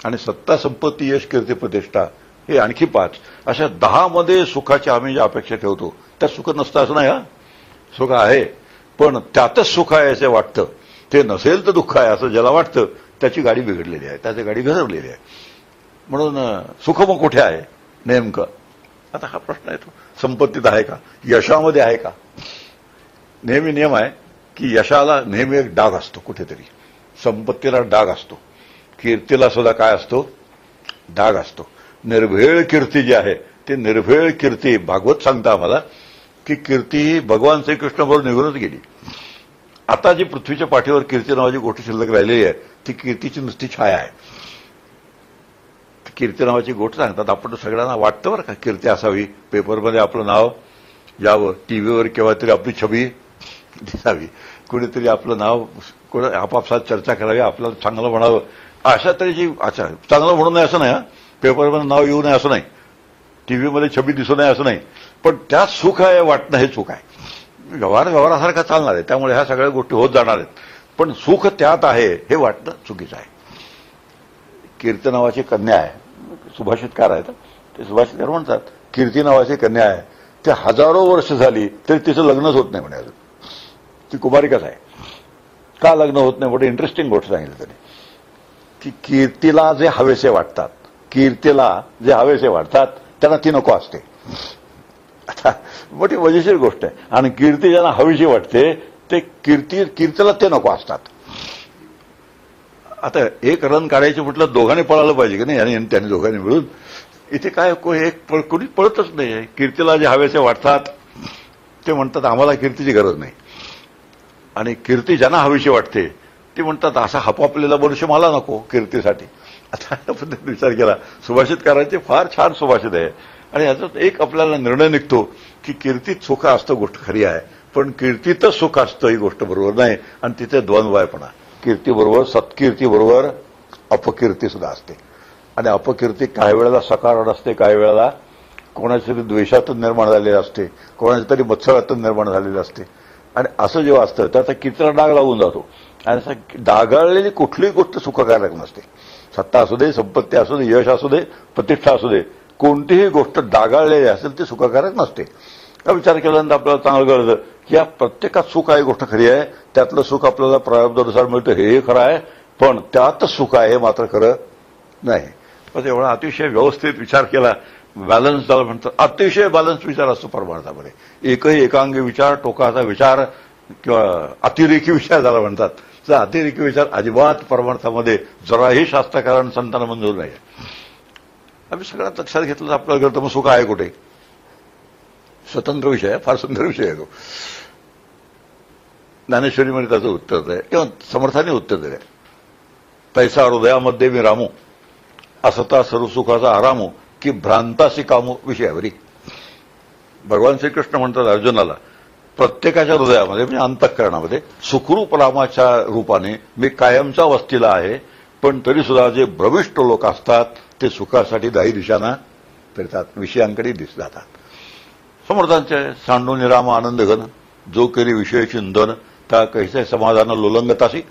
आणि सत्ता संपत्ती यश कीर्ती प्रतिष्ठा हे आणखी 5, अशा 10 मध्ये सुखाची आम्ही ज्या अपेक्षा ठेवतो त्यात सुख नसतं असं नाही. सुख आहे पण त्यातच सुख आहे असं वाटतं, ते नसेल तर दुःख आहे असं ज्याला वाटतं त्याची गाडी बिघडलेली आहे, त्याची गाडी घसरलेली आहे. म्हणून सुख मग कुठे आहे नेमकं? आता हा प्रश्न आहे तो संपत्तीत आहे का, यशामध्ये आहे का? नेहमी नियम आहे की यशाला नेहमी एक डाग असतो कुठेतरी, संपत्तीला डाग असतो, कीर्तीला सुद्धा काय असतो, डाग असतो. निर्भेळ कीर्ती जी आहे ती निर्भेळ कीर्ती भागवत सांगता आम्हाला की कीर्ती ही भगवान श्रीकृष्ण बरोबर निघूनच गेली. आता जी पृथ्वीच्या पाठीवर कीर्ती नावाची गोष्ट शिल्लक राहिलेली आहे ती कीर्तीची नुसती छाया आहे. कीर्ती नावाची गोष्ट सांगतात, आपण सगळ्यांना वाटतं बरं का कीर्ती असावी, पेपरमध्ये आपलं नाव यावं, टीव्हीवर केव्हा तरी आपली छबी दिसावी, कुणीतरी आपलं नाव आपापसात चर्चा करावी, आपल्याला चांगलं म्हणावं, अशा तऱ्हेची. अच्छा, चांगलं म्हणू नये असं नाही, पेपरमध्ये नाव येऊ नये असं नाही, टीव्हीमध्ये छबी दिसू नये असं नाही, पण त्यात सुख आहे वाटणं हे सुख आहे. व्यवहारासारखा चालणार आहे, त्यामुळे ह्या सगळ्या गोष्टी होत जाणार आहेत, पण सुख त्यात आहे हे वाटणं चुकीचं आहे. कीर्ती नावाची कन्या आहे, सुभाषितकार आहेत, ते सुभाषकर म्हणतात कीर्ती नावाची कन्या आहे, ते हजारो वर्ष झाली तरी तिचं लग्नच होत नाही म्हणे. अजून ती कुमारिकाच आहे. का लग्न होत नाही? मोठी इंटरेस्टिंग गोष्ट सांगितली त्यांनी की कीर्तीला जे हवेसे वाटतात, कीर्तीला जे हवेसे वाटतात त्यांना ती नको असते. आता मोठी मजेशीर गोष्ट आहे. आणि कीर्ती ज्यांना हवीशी वाटते ते कीर्तीला ते नको असतात. आता एक रन काढायचे म्हटलं दोघांनी पळालं पाहिजे की नाही, आणि त्यांनी दोघांनी मिळून. इथे काय कोणी पळतच नाही. कीर्तीला जे हवेसे वाटतात ते म्हणतात आम्हाला कीर्तीची गरज नाही, आणि कीर्ती ज्यांना हवीशी वाटते ती म्हणतात असा हपापलेला मनुष्य मला नको कीर्तीसाठी. आता पद्धतीने विचार केला सुभाषितकारांचे फार छान सुभाषित आहे. आणि याचा एक आपल्याला निर्णय निघतो की कीर्तीत सुख असतं, गोष्ट खरी आहे, पण कीर्तीतच सुख असतं ही गोष्ट बरोबर नाही. आणि तिथे द्वंद्वयपणा, कीर्तीबरोबर सत्कीर्तीबरोबर अपकीर्ती सुद्धा असते. आणि अपकीर्ती काही वेळेला सकारात्मक असते, काही वेळेला कोणाच्या तरी द्वेषातून निर्माण झालेली असते, कोणाच्या तरी मत्सरातून निर्माण झालेली असते. आणि असं जेव्हा असतं तर कीर्तीला डाग लागून जातो. आणि असं डागाळलेली कुठलीही गोष्ट सुखकारक नसते. सत्ता असू दे, संपत्ती असू दे, यश असू दे, प्रतिष्ठा असू दे, कोणतीही गोष्ट डागाळलेली असेल ती सुखकारक नसते. हा विचार केल्यानंतर आपल्याला चांगलं कळतं की या प्रत्येकात सुख आहे, गोष्ट खरी आहे, त्यातलं सुख आपल्याला प्रारब्धानुसार मिळतं हे खरं आहे, पण त्यातच सुख आहे हे मात्र खरं नाही. पण एवढा अतिशय व्यवस्थित विचार केला, बॅलन्स झाला म्हणतात. अतिशय बॅलन्स विचार असतो परमार्थामध्ये. एकही एकांगी विचार, टोकाचा विचार किंवा अतिरेकी विचार झाला म्हणतात. तर अतिरेकी विचार अजिबात परमार्थामध्ये जराही शास्त्रकारांना संतांना मंजूर नाही. आम्ही सगळ्यात लक्षात घेतलं तर आपल्याला कळतं मग सुख आहे कुठे. स्वतंत्र विषय आहे, फार सुंदर विषय आहे तो. ज्ञानेश्वरीमध्ये त्याचं उत्तर आहे किंवा समर्थाने उत्तर दिलं. तैसा हृदयामध्ये मी रामू, असता सर्व सुखाचा आरामू, की भ्रांतासी कामू विषयावरी. भगवान श्रीकृष्ण म्हणतात अर्जुनाला प्रत्येकाच्या हृदयामध्ये म्हणजे अंतःकरणामध्ये सुखरूप रामाच्या रूपाने मी कायमचा वस्तीला आहे, पण तरी सुद्धा जे भ्रमिष्ठ लोक असतात ते सुखासाठी दाही दिशांना फिरतात, विषयांकडे जातात. समर्थांचे सांडून राम आनंद घन, जो केली विषय चिंतन त्या कैसे समाधान लोलंगतासी,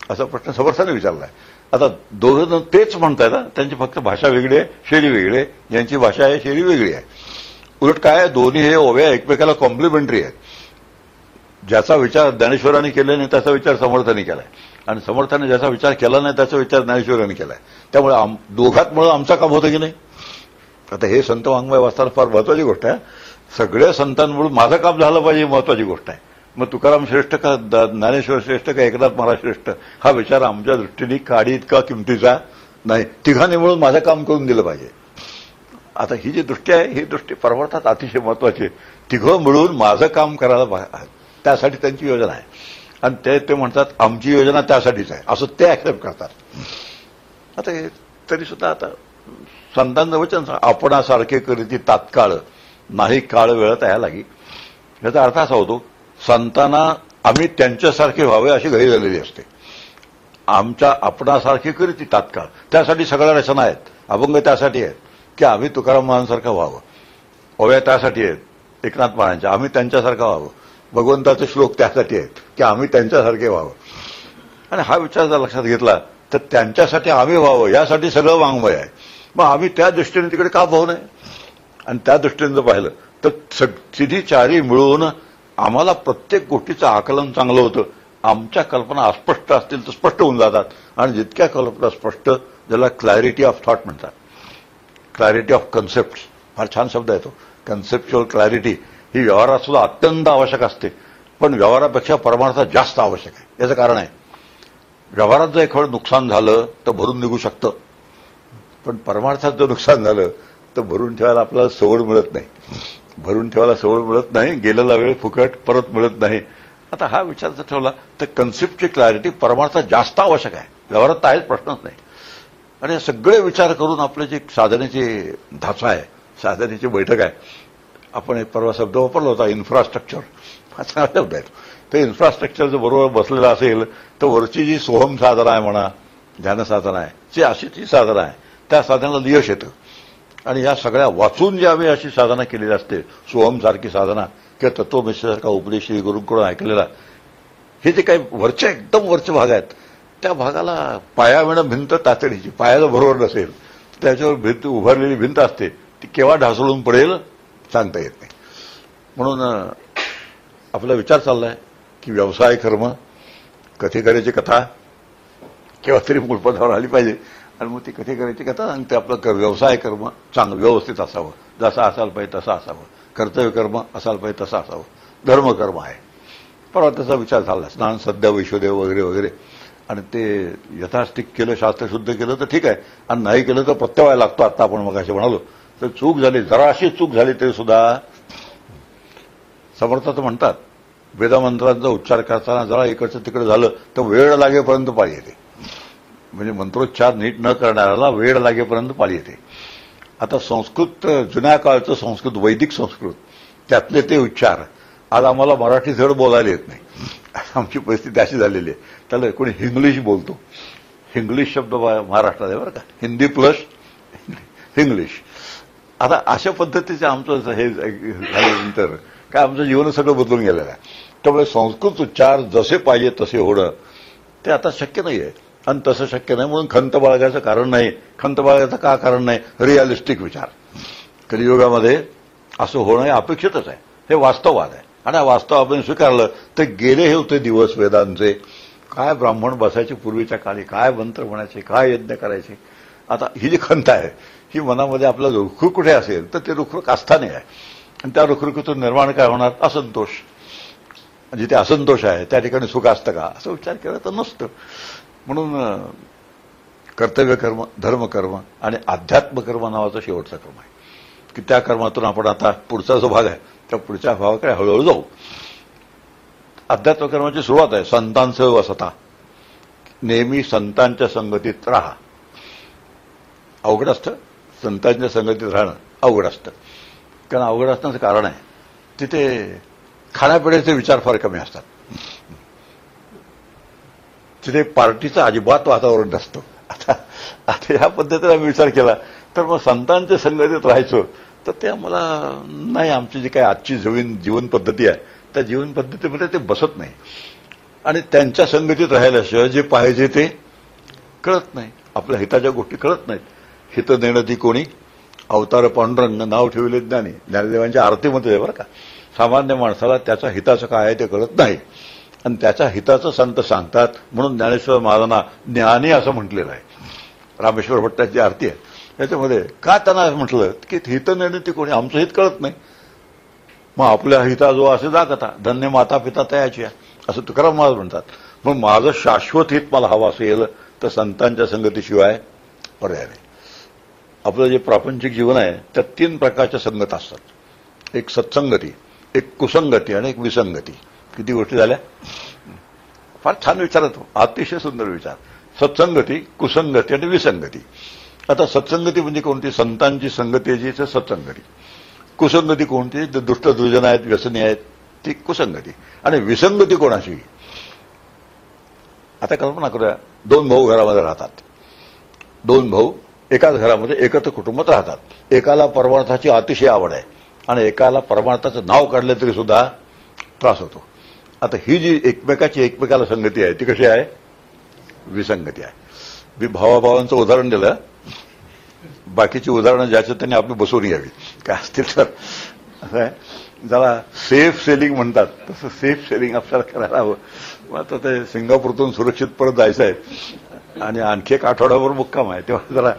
असा प्रश्न समर्थाने विचारलाय. आता दोघं तेच म्हणताय ना, त्यांची फक्त भाषा वेगळी आहे, शैली वेगळी आहे. यांची भाषा आहे, शैली वेगळी आहे. उलट काय आहे, दोन्ही हे ओव्या एकमेकाला कॉम्प्लिमेंटरी आहेत. ज्याचा विचार ज्ञानेश्वरांनी केला नाही त्याचा विचार समर्थाने केलाय, आणि समर्थाने ज्याचा विचार केला नाही त्याचा विचार ज्ञानेश्वरांनी केलाय. त्यामुळे दोघात मुळे आमचं काम होतं की नाही. आता हे संत वाङ्मय वाचताना फार महत्वाची गोष्ट आहे. सगळ्या संतांमुळे माझं काम झालं पाहिजे ही महत्वाची गोष्ट आहे. मग तुकाराम श्रेष्ठ का ज्ञानेश्वर श्रेष्ठ का एकनाथ महाराज श्रेष्ठ हा विचार आमच्या दृष्टीने काडी इतका किमतीचा नाही. तिघांनी मिळून माझं काम करून दिलं पाहिजे. आता ही जी दृष्टी आहे ही दृष्टी परमार्थात अतिशय महत्वाची आहे. तिघं मिळून माझं काम करायला त्यासाठी त्यांची योजना आहे, आणि ते म्हणतात आमची योजना त्यासाठीच आहे असं ते ऍक्सेप्ट करतात. आता हे तरी सुद्धा आता संतांचं वचन आपणासारखे करीती तात्काळ नाही काळ वेळत यायला लागी. याचा अर्थ असा होतो संतांना आम्ही त्यांच्यासारखे व्हावे अशी घाई झालेली असते. आमच्या आपणासारखे करीती तात्काळ, त्यासाठी सगळ्या रचना आहेत. अभंग त्यासाठी आहेत की आम्ही तुकाराम महाराजांसारखं व्हावं. ओव्या त्यासाठी आहेत एकनाथ महाराजांच्या, आम्ही त्यांच्यासारखं व्हावं. भगवंताचे श्लोक त्यासाठी आहेत की आम्ही त्यांच्यासारखे व्हावं. आणि हा विचार जर लक्षात घेतला तर त्यांच्यासाठी आम्ही व्हावं यासाठी सगळं वाङ्मय आहे. मग आम्ही त्या दृष्टीने तिकडे का पाहू नये. आणि त्या दृष्टीने जर पाहिलं तर सिधी चारी मिळून आम्हाला प्रत्येक गोष्टीचं आकलन चांगलं होतं. आमच्या कल्पना अस्पष्ट असतील तर स्पष्ट होऊन जातात, आणि जितक्या कल्पना स्पष्ट, ज्याला क्लॅरिटी ऑफ थॉट म्हणतात, क्लॅरिटी ऑफ कन्सेप्ट, फार छान शब्द आहे तो. कन्सेप्च्युअल क्लॅरिटी ही व्यवहारात सुद्धा अत्यंत आवश्यक असते, पण व्यवहारापेक्षा परमार्थात जास्त आवश्यक आहे. याचं कारण आहे व्यवहारात जर एखादं नुकसान झालं तर भरून निघू शकतं, पण परमार्थात जर नुकसान झालं तर भरून ठेवायला आपल्याला सवड मिळत नाही. भरून ठेवायला सवड मिळत नाही, गेलेला वेळ फुकट परत मिळत नाही. आता हा विचार जर ठेवला तर कन्सेप्टची क्लॅरिटी परमार्थात जास्त आवश्यक आहे, व्यवहारात आहेच प्रश्नच नाही. आणि हे सगळे विचार करून आपले जे साधनेची धाचा आहे, साधनेची बैठक आहे. आपण एक परवा शब्द वापरला होता इन्फ्रास्ट्रक्चर, हा चांगला शब्द आहे. तर इन्फ्रास्ट्रक्चर जर बरोबर बसलेलं असेल तर वरची जी सोहम साधना आहे म्हणा, ध्यान साधना आहे, जी अशी जी साधना आहे त्या साधनाला यश येतं. आणि या सगळ्या वाचून जी आम्ही अशी साधना केलेली असते, सोहमसारखी साधना किंवा तत्वमेश्वरसारखा उपदेश श्री गुरूंकडून ऐकलेला, हे जे काही वरचे एकदम वरचे भाग आहेत त्या भागाला पायाविणं भिंत तातडीची, पायाला बरोबर नसेल त्याच्यावर भिंत उभारलेली भिंत असते ती केव्हा ढासळून पडेल सांगता येत नाही. म्हणून आपला विचार चाललाय की व्यवसाय कर्म कथे करायची कथा केव्हा तरी मूलपदावर आली पाहिजे आणि मग ती कथे करायची कथा आणि ते आपलं व्यवसाय कर्म चांगलं व्यवस्थित असावं, जसं असायला पाहिजे तसं असावं, कर्तव्य कर्म असायला पाहिजे तसं असावं, धर्मकर्म आहे. परवा त्याचा विचार झाला, स्नान सध्या वैश्वदेव वगैरे वगैरे, आणि ते यथास्थिक केलं, शास्त्रशुद्ध केलं तर ठीक आहे, आणि नाही केलं तर प्रत्यवाय लागतो. आता आपण मग असे म्हणालो तर चूक झाली, जराशी चूक झाली तरी सुद्धा समर्थात म्हणतात वेदमंत्रांचा उच्चार करताना जरा इकडचं तिकडे झालं तर वेळ लागेपर्यंत पाळी येते. म्हणजे मंत्रोच्चार नीट न करणाऱ्याला वेळ लागेपर्यंत पाळी येते. आता संस्कृत जुन्या काळचं संस्कृत, वैदिक संस्कृत, त्यातले ते उच्चार आज आम्हाला मराठी धड बोलायला येत नाही. आमची परिस्थिती अशी झालेली आहे. त्याला कोणी हिंग्लिश बोलतो. हिंग्लिश शब्द महाराष्ट्रात आहे बरं का, हिंदी प्लस इंग्लिश. आता अशा पद्धतीचे आमचं हे झाल्यानंतर काय आमचं जीवन सगळं बदलून गेलेलं आहे. त्यामुळे संस्कृत उच्चार जसे पाहिजे तसे होणं ते आता शक्य नाही आहे. आणि तसं शक्य नाही म्हणून खंत बाळगायचं कारण नाही. खंत बाळगायचं का कारण नाही? रिअलिस्टिक विचार. कलियुगामध्ये असं होणं हे अपेक्षितच आहे. हे वास्तववाद आहे. आणि वास्तव आपण स्वीकारलं तर गेले हे होते दिवस वेदांचे. काय ब्राह्मण बसायचे पूर्वीच्या काळी, काय मंत्र म्हणायचे, काय यज्ञ करायचे. आता ही जी खंत आहे ही मनामध्ये आपलं रुखरुख कुठे असेल तर ते रुखरुख आस्थाने आहे. आणि त्या रुखरुखीतून निर्माण काय होणार? असंतोष. जिथे असंतोष आहे त्या ठिकाणी सुख असतं का असं विचार केला तर नसतं. म्हणून कर्तव्य कर्म, धर्मकर्म आणि अध्यात्म कर्म नावाचा शेवटचा कर्म आहे की त्या कर्मातून आपण आता पुढचा जो भाग आहे त्या पुढच्या भागाकडे हळूहळू जाऊ. अध्यात्म कर्माची सुरुवात आहे संतांसह वसता. नेहमी संतांच्या संगतीत राहा. अवघड असतं, संतांच्या संगतीत राहणं अवघड असतं. कारण अवघड असण्याचं कारण आहे तिथे खाण्यापिण्याचे विचार फार कमी असतात. तिथे पार्टीचं अजिबात वातावरण नसतं. आता ह्या पद्धतीने आम्ही विचार केला तर मग संतांच्या संगतीत राहायचं तर ते आम्हाला नाही. आमची जी काही आजची जीवन पद्धती आहे त्या जीवन पद्धतीमध्ये ते बसत नाही. आणि त्यांच्या संगतीत राहिल्याशिवाय जे पाहिजे ते कळत नाही. आपल्या हिताच्या गोष्टी कळत नाहीत. हित देणं ती कोणी? अवतार पांडुरंग नाव ठेवले ज्ञानी. ज्ञानदेवांच्या आरतीमध्ये आहे बरं का. सामान्य माणसाला त्याच्या हिताचं काय आहे ते कळत नाही आणि त्याच्या हिताचं संत सांगतात. म्हणून ज्ञानेश्वर महाराजांना ज्ञानी असं म्हटलेलं आहे. रामेश्वर भट्टाची आरती आहे त्याच्यामध्ये का त्यांना म्हटलं की हित नेणं ती कोणी? आमचं हित कळत नाही. मग आपल्या हिता जो असे जा कथा धन्य माता पिता तयाची आहे असं तुकाराम महाराज म्हणतात. मग माझं शाश्वत हित मला हवं असेल तर संतांच्या संगतीशिवाय पर्याय नाही. आपलं जे प्रापंचिक जीवन आहे त्यात 3 प्रकारच्या संगत असतात. एक सत्संगती, एक कुसंगती आणि एक विसंगती. किती गोष्टी झाल्या? फार छान विचार होतो, अतिशय सुंदर विचार. सत्संगती, कुसंगती आणि विसंगती. आता सत्संगती म्हणजे कोणती? संतांची संगती जी सत्संगती. कुसंगती कोणती? दुष्ट दुर्जन आहेत, व्यसनी आहेत, ती कुसंगती. आणि विसंगती कोणाची? आता कल्पना करूया 2 भाऊ घरामध्ये राहतात. 2 भाऊ एकाच घरामध्ये एकत्र कुटुंबात राहतात. एकाला परमार्थाची अतिशय आवड आहे आणि एकाला परमार्थाचं नाव काढलं तरी सुद्धा त्रास होतो. आता ही जी एकमेकाला संगती आहे ती कशी आहे? विसंगती आहे. मी भावाभावांचं उदाहरण दिलं. बाकीची उदाहरणं ज्याच्यात त्यांनी आपली बसवून घ्यावी काय असतील तर. असं आहे ज्याला सेफ सेलिंग म्हणतात तसं सेफ सेलिंग आपल्याला करायला हवं. मग आता ते सिंगापूरतून सुरक्षित परत जायचं आहे आणि आणखी एक आठवड्याभर मुक्काम आहे तेव्हा जरा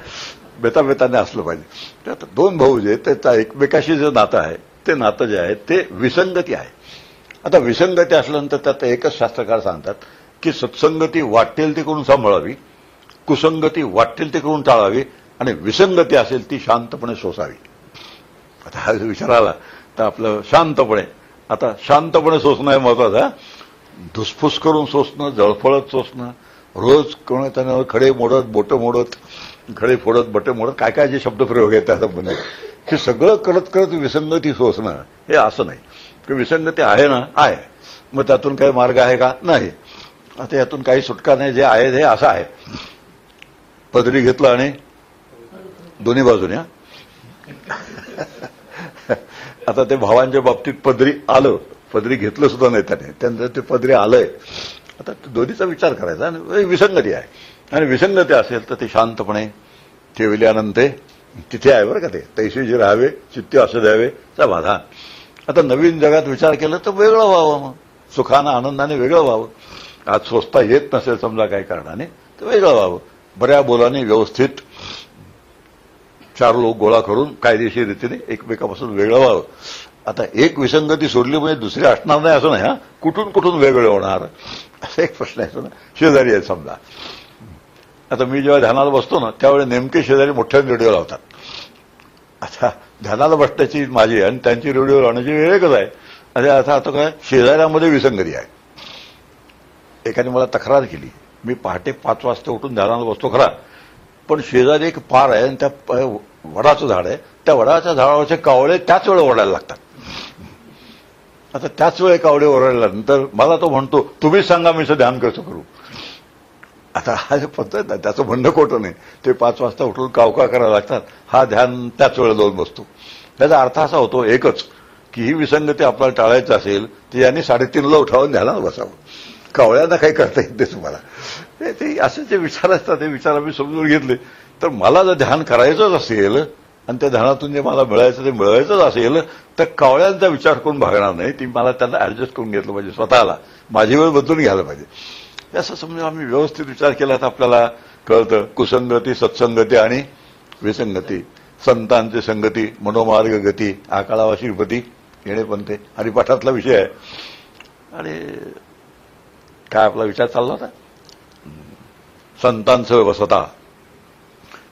बेताबेताने असलं पाहिजे. तर आता 2 भाऊ जे त्याचा एकमेकाशी जे नातं आहे ते नातं जे आहे ते विसंगती आहे. आता विसंगती असल्यानंतर त्यात एकच शास्त्रकार सांगतात की सत्संगती वाटेल ते करून सांभाळावी, कुसंगती वाटेल ते करून टाळावी आणि विसंगती असेल ती शांतपणे सोसावी. आता हा विचार आला तर आपलं शांतपणे, आता शांतपणे सोसणं हे महत्वाचं. धुसफूस करून सोसणं, जळफळत सोसणं, रोज कोण त्यानं खडे मोडत, बोटं मोडत, खडे फोडत, बटे मोडत, काय काय जे शब्दप्रयोग आहेत त्या संबंधात हे सगळं करत करत विसंगती सोसणं हे असं नाही की विसंगती आहे ना आहे, मग त्यातून काही मार्ग आहे का? नाही. आता यातून काही सुटका नाही. जे आहे हे असं आहे. पदरी घेतलं आणि दोन्ही बाजूने. आता ते भावांच्या बाबतीत पदरी आलं, पदरी घेतलं सुद्धा नाही त्याने, त्यांचं ते पदरी आलंय. आता दोन्हीचा विचार करायचा आणि विसंगती आहे. आणि विसंगती असेल तर ती शांतपणे ठेवल्यानंतर तिथे आहे बरं का ते, तैसेची राहावे चित्ती असं द्यावे चा बाधा. आता नवीन जगात विचार केला तर वेगळं व्हावं, मग सुखानं आनंदाने वेगळं व्हावं. आज सोचता येत नसेल समजा काही कारणाने तर वेगळं व्हावं, बऱ्या बोलाने व्यवस्थित 4 लोक गोळा करून कायदेशीर रीतीने एकमेकापासून वेगळं व्हावं. आता एक विसंगती सोडली म्हणजे दुसरी असणार नाही असं नाही. हा, कुठून कुठून वेगळे होणार असा एक प्रश्न आहे ना. शेजारी आहे समजा, आता मी जेव्हा ध्यानाला बसतो ना त्यावेळी नेमके शेजारी मोठ्याने रेडिओ लावतात. आता ध्यानाला बसण्याची माझी आणि त्यांची रेडिओ लावण्याची वेळ एकच आहे. आता काय शेजाऱ्यामध्ये विसंगती आहे. एकाने मला तक्रार केली, मी पहाटे 5 वाजता उठून ध्यानाला बसतो खरा, पण शेजारी एक पार आहे आणि त्या वडाचं झाड आहे, त्या वडाच्या झाडावरचे कावळे त्याच वेळेला ओरडायला लागतात. आता त्याच वेळे कावळे ओरडल्यानंतर मला तो म्हणतो, तुम्हीच सांगा मी ध्यान कसं करू. आता हा जे पद्धत आहे त्याचं म्हणणं खोटं नाही. ते 5 वाजता उठून कावका करायला लागतात, हा ध्यान त्याच वेळेला जाऊन बसतो. त्याचा अर्थ असा होतो एकच, की ही विसंगती आपल्याला टाळायची असेल तर यांनी 3:30ला उठावून ध्यानाला बसावं. कावळ्यांना काही करता येत नाही तुम्हाला. ते असे जे विचार असतात ते विचार आम्ही समजून घेतले तर मला जर ध्यान करायचंच असेल आणि त्या ध्यानातून जे मला मिळायचं ते मिळवायचंच असेल तर कावळ्यांचा विचार करून भागणार नाही. ती मला त्यांना ऍडजस्ट करून घेतलं पाहिजे, स्वतःला माझी वेळ बदलून घ्यायला पाहिजे. असं समजा आम्ही व्यवस्थित विचार केला तर आपल्याला कळतं कुसंगती, सत्संगती आणि विसंगती. संतांची संगती, मनोमार्ग गती, आकाळावा श्रीपती येणे पंथे हरिपाठातला विषय आहे. आणि काय आपला विचार चालला होता, संतांचं वसता.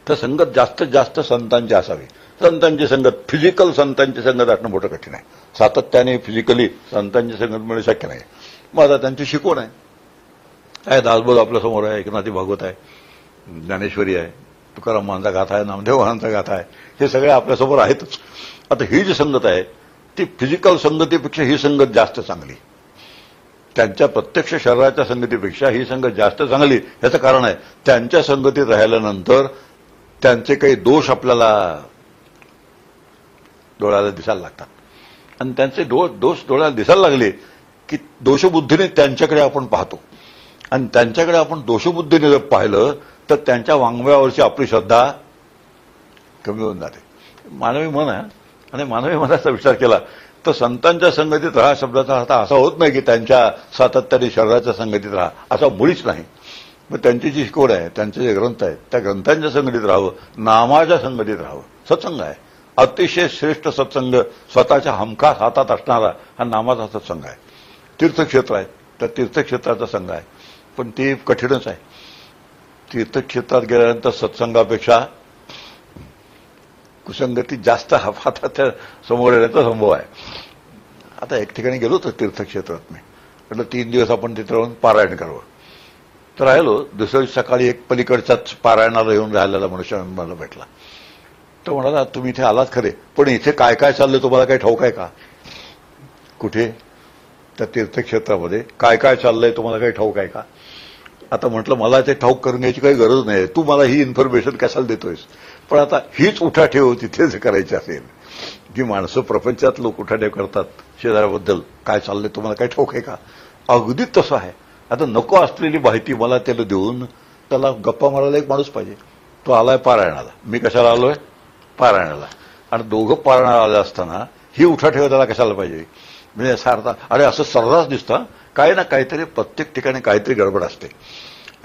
तर संगत जास्तीत जास्त संतांची असावी. संतांची संगत, फिजिकल संतांची संगत असणं मोठं कठीण आहे. सातत्याने फिजिकली संतांची संगत मिळणं शक्य नाही. मग आता त्यांची शिकवण आहे. काय दासबोध आपल्या समोर आहे, एकनाथी भागवत आहे, ज्ञानेश्वरी आहे, तुकाराम महाराजांचा गाथा आहे, नामदेव महाराजांचा गाथा आहे, हे सगळे आपल्यासमोर आहेतच. आता ही जी संगत आहे ती फिजिकल संगतीपेक्षा ही संगत जास्त चांगली. त्यांच्या प्रत्यक्ष शरीराच्या संगतीपेक्षा ही संगत जास्त चांगली. याचं कारण आहे त्यांच्या संगतीत राहिल्यानंतर त्यांचे काही दोष आपल्याला डोळ्याला दिसायला लागतात. आणि त्यांचे दोष डोळ्याला दिसायला लागले की दोषबुद्धीने त्यांच्याकडे आपण पाहतो. आणि त्यांच्याकडे आपण दोषबुद्धीने जर पाहिलं तर त्यांच्या वाङ्मयावरची आपली श्रद्धा कमी होऊन जाते. मानवी मन आहे आणि मानवी मनाचा विचार केला तर संतांच्या संगतीत राहा शब्दाचा अर्थ असा होत नाही की त्यांच्या सातत्याने शरीराच्या संगतीत राहा, असा मुळीच नाही. मग त्यांची जी शिकवण आहे, त्यांचे जे ग्रंथ आहेत त्या ग्रंथांच्या संगतीत राहावं, नामाच्या संगतीत राहावं. सत्संग आहे अतिशय श्रेष्ठ सत्संग, स्वतःच्या हमखास हातात असणारा हा नामाचा सत्संग आहे. तीर्थक्षेत्र आहे तर तीर्थक्षेत्राचा संघ आहे, पण ते कठीणच आहे. तीर्थक्षेत्रात गेल्यानंतर सत्संगापेक्षा कुसंगती जास्त हातात त्या समोर येण्याचा संभव आहे. आता एक ठिकाणी गेलो तर तीर्थक्षेत्रात मी म्हटलं 3 दिवस आपण तिथे राहून पारायण करावं. तर राहिलो. दुसऱ्या सकाळी एक पलीकडच्याच पारायणाला येऊन राहिलेला मनुष्य मला भेटला. तो म्हणाला, तुम्ही इथे आलात खरे, पण इथे काय काय चाललंय तुम्हाला काही ठाऊक आहे का? कुठे? त्या तीर्थक्षेत्रामध्ये काय काय चाललंय तुम्हाला काही ठाऊक आहे का? आता म्हटलं मला ते ठाऊक करून घ्यायची काही गरज नाही, तू मला ही इन्फॉर्मेशन कशाला देतोयस. पण आता हीच उठाठेव तिथेच करायची असेल, जी माणसं प्रपंचात लोक उठाठेव करतात शेजाऱ्याबद्दल, काय चाललंय तुम्हाला काही ठाऊक आहे का? अगदी तसं आहे. आता नको असलेली माहिती मला त्याला देऊन त्याला गप्पा मारायला एक माणूस पाहिजे. तो आलाय पारायणाला, मी कशाला आलोय? पारायणाला. आणि दोघं पारायणाला आले असताना ही उठाठेव त्याला कशाला पाहिजे? म्हणजे असा अर्थ, अरे असं सर्रास दिसतं काही ना काहीतरी प्रत्येक ठिकाणी काहीतरी गडबड असते.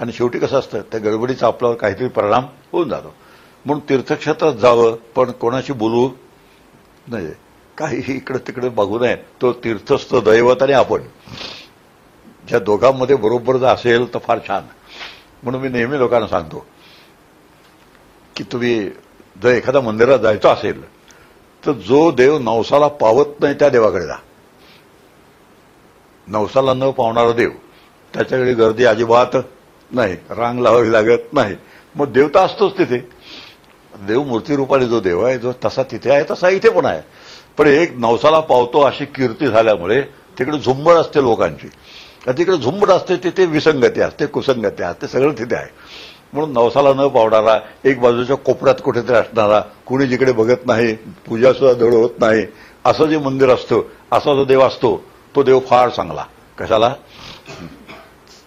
आणि शेवटी कसं असतं, त्या गडबडीचा आपल्यावर काहीतरी परिणाम होऊन जातो. म्हणून तीर्थक्षेत्रात जावं पण कोणाशी बोलू नाही, काहीही इकडे तिकडे बघू नये. तो तीर्थस्थ दैवत आणि आपण ज्या दोघांमध्ये बरोबर जर असेल तर फार छान. म्हणून मी नेहमी लोकांना सांगतो की तुम्ही जर एखाद्या मंदिरात जायचं असेल तर जो देव नवसाला पावत नाही त्या देवाकडे जा. नवसाला न पावणारा देव, त्याच्याकडे गर्दी अजिबात नाही, रांग लावावी लागत नाही. मग देवता असतोच तिथे. देव मूर्ती रूपाने जो देव आहे, जो तसा तिथे आहे तसा इथे पण आहे. पण एक नवसाला पावतो अशी कीर्ती झाल्यामुळे तिकडे झुंबड असते लोकांची. तिकडे झुंबड असते तिथे विसंगती असते, कुसंगती असते, सगळं तिथे आहे. म्हणून नवसाला न पावणारा, एक बाजूच्या कोपऱ्यात कुठेतरी असणारा, कुणी जिकडे बघत नाही, पूजा सुद्धा धड होत नाही, असं जे मंदिर असतं, असा जो देव असतो तो देव फार चांगला. कशाला?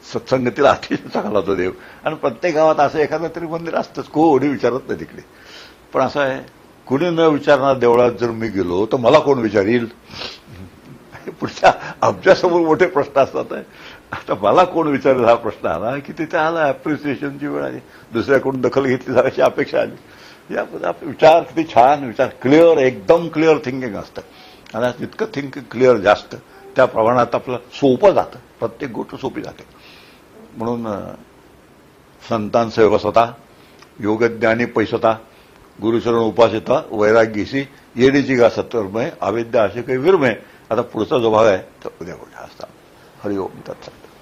सत्संगतीला अतिशय चांगला तो देव. आणि प्रत्येक गावात असं एखादं तरी मंदिर असतंच, कोणी विचारत नाही तिकडे. पण असं आहे, कुणी न विचारणार देवळात जर मी गेलो तर मला कोण विचारील? पुढच्या आमच्यासमोर मोठे प्रश्न असतात. आता मला कोण विचारेल हा प्रश्न आला की तिथे आला अप्रिसिएशनची वेळ आली, दुसऱ्याकडून दखल घेतली जाण्याची अपेक्षा आली. या विचार किती छान विचार, क्लिअर, एकदम क्लिअर थिंकिंग असतं. आणि जितकं थिंकिंग क्लिअर जास्त त्या प्रमाणात आपलं सोपं जातं, प्रत्येक गोष्ट सोपी जाते. म्हणून संतांचं व्यवस्था, योगज्ञानी पैसता, गुरुचरण उपासिता, वैराग्यसी, येडीची गा सत्वरमय, अविद्या असे काही विरमय. आता पुढचा जो भाग आहे तो उद्या बोलूया. हरिओम तत्सत.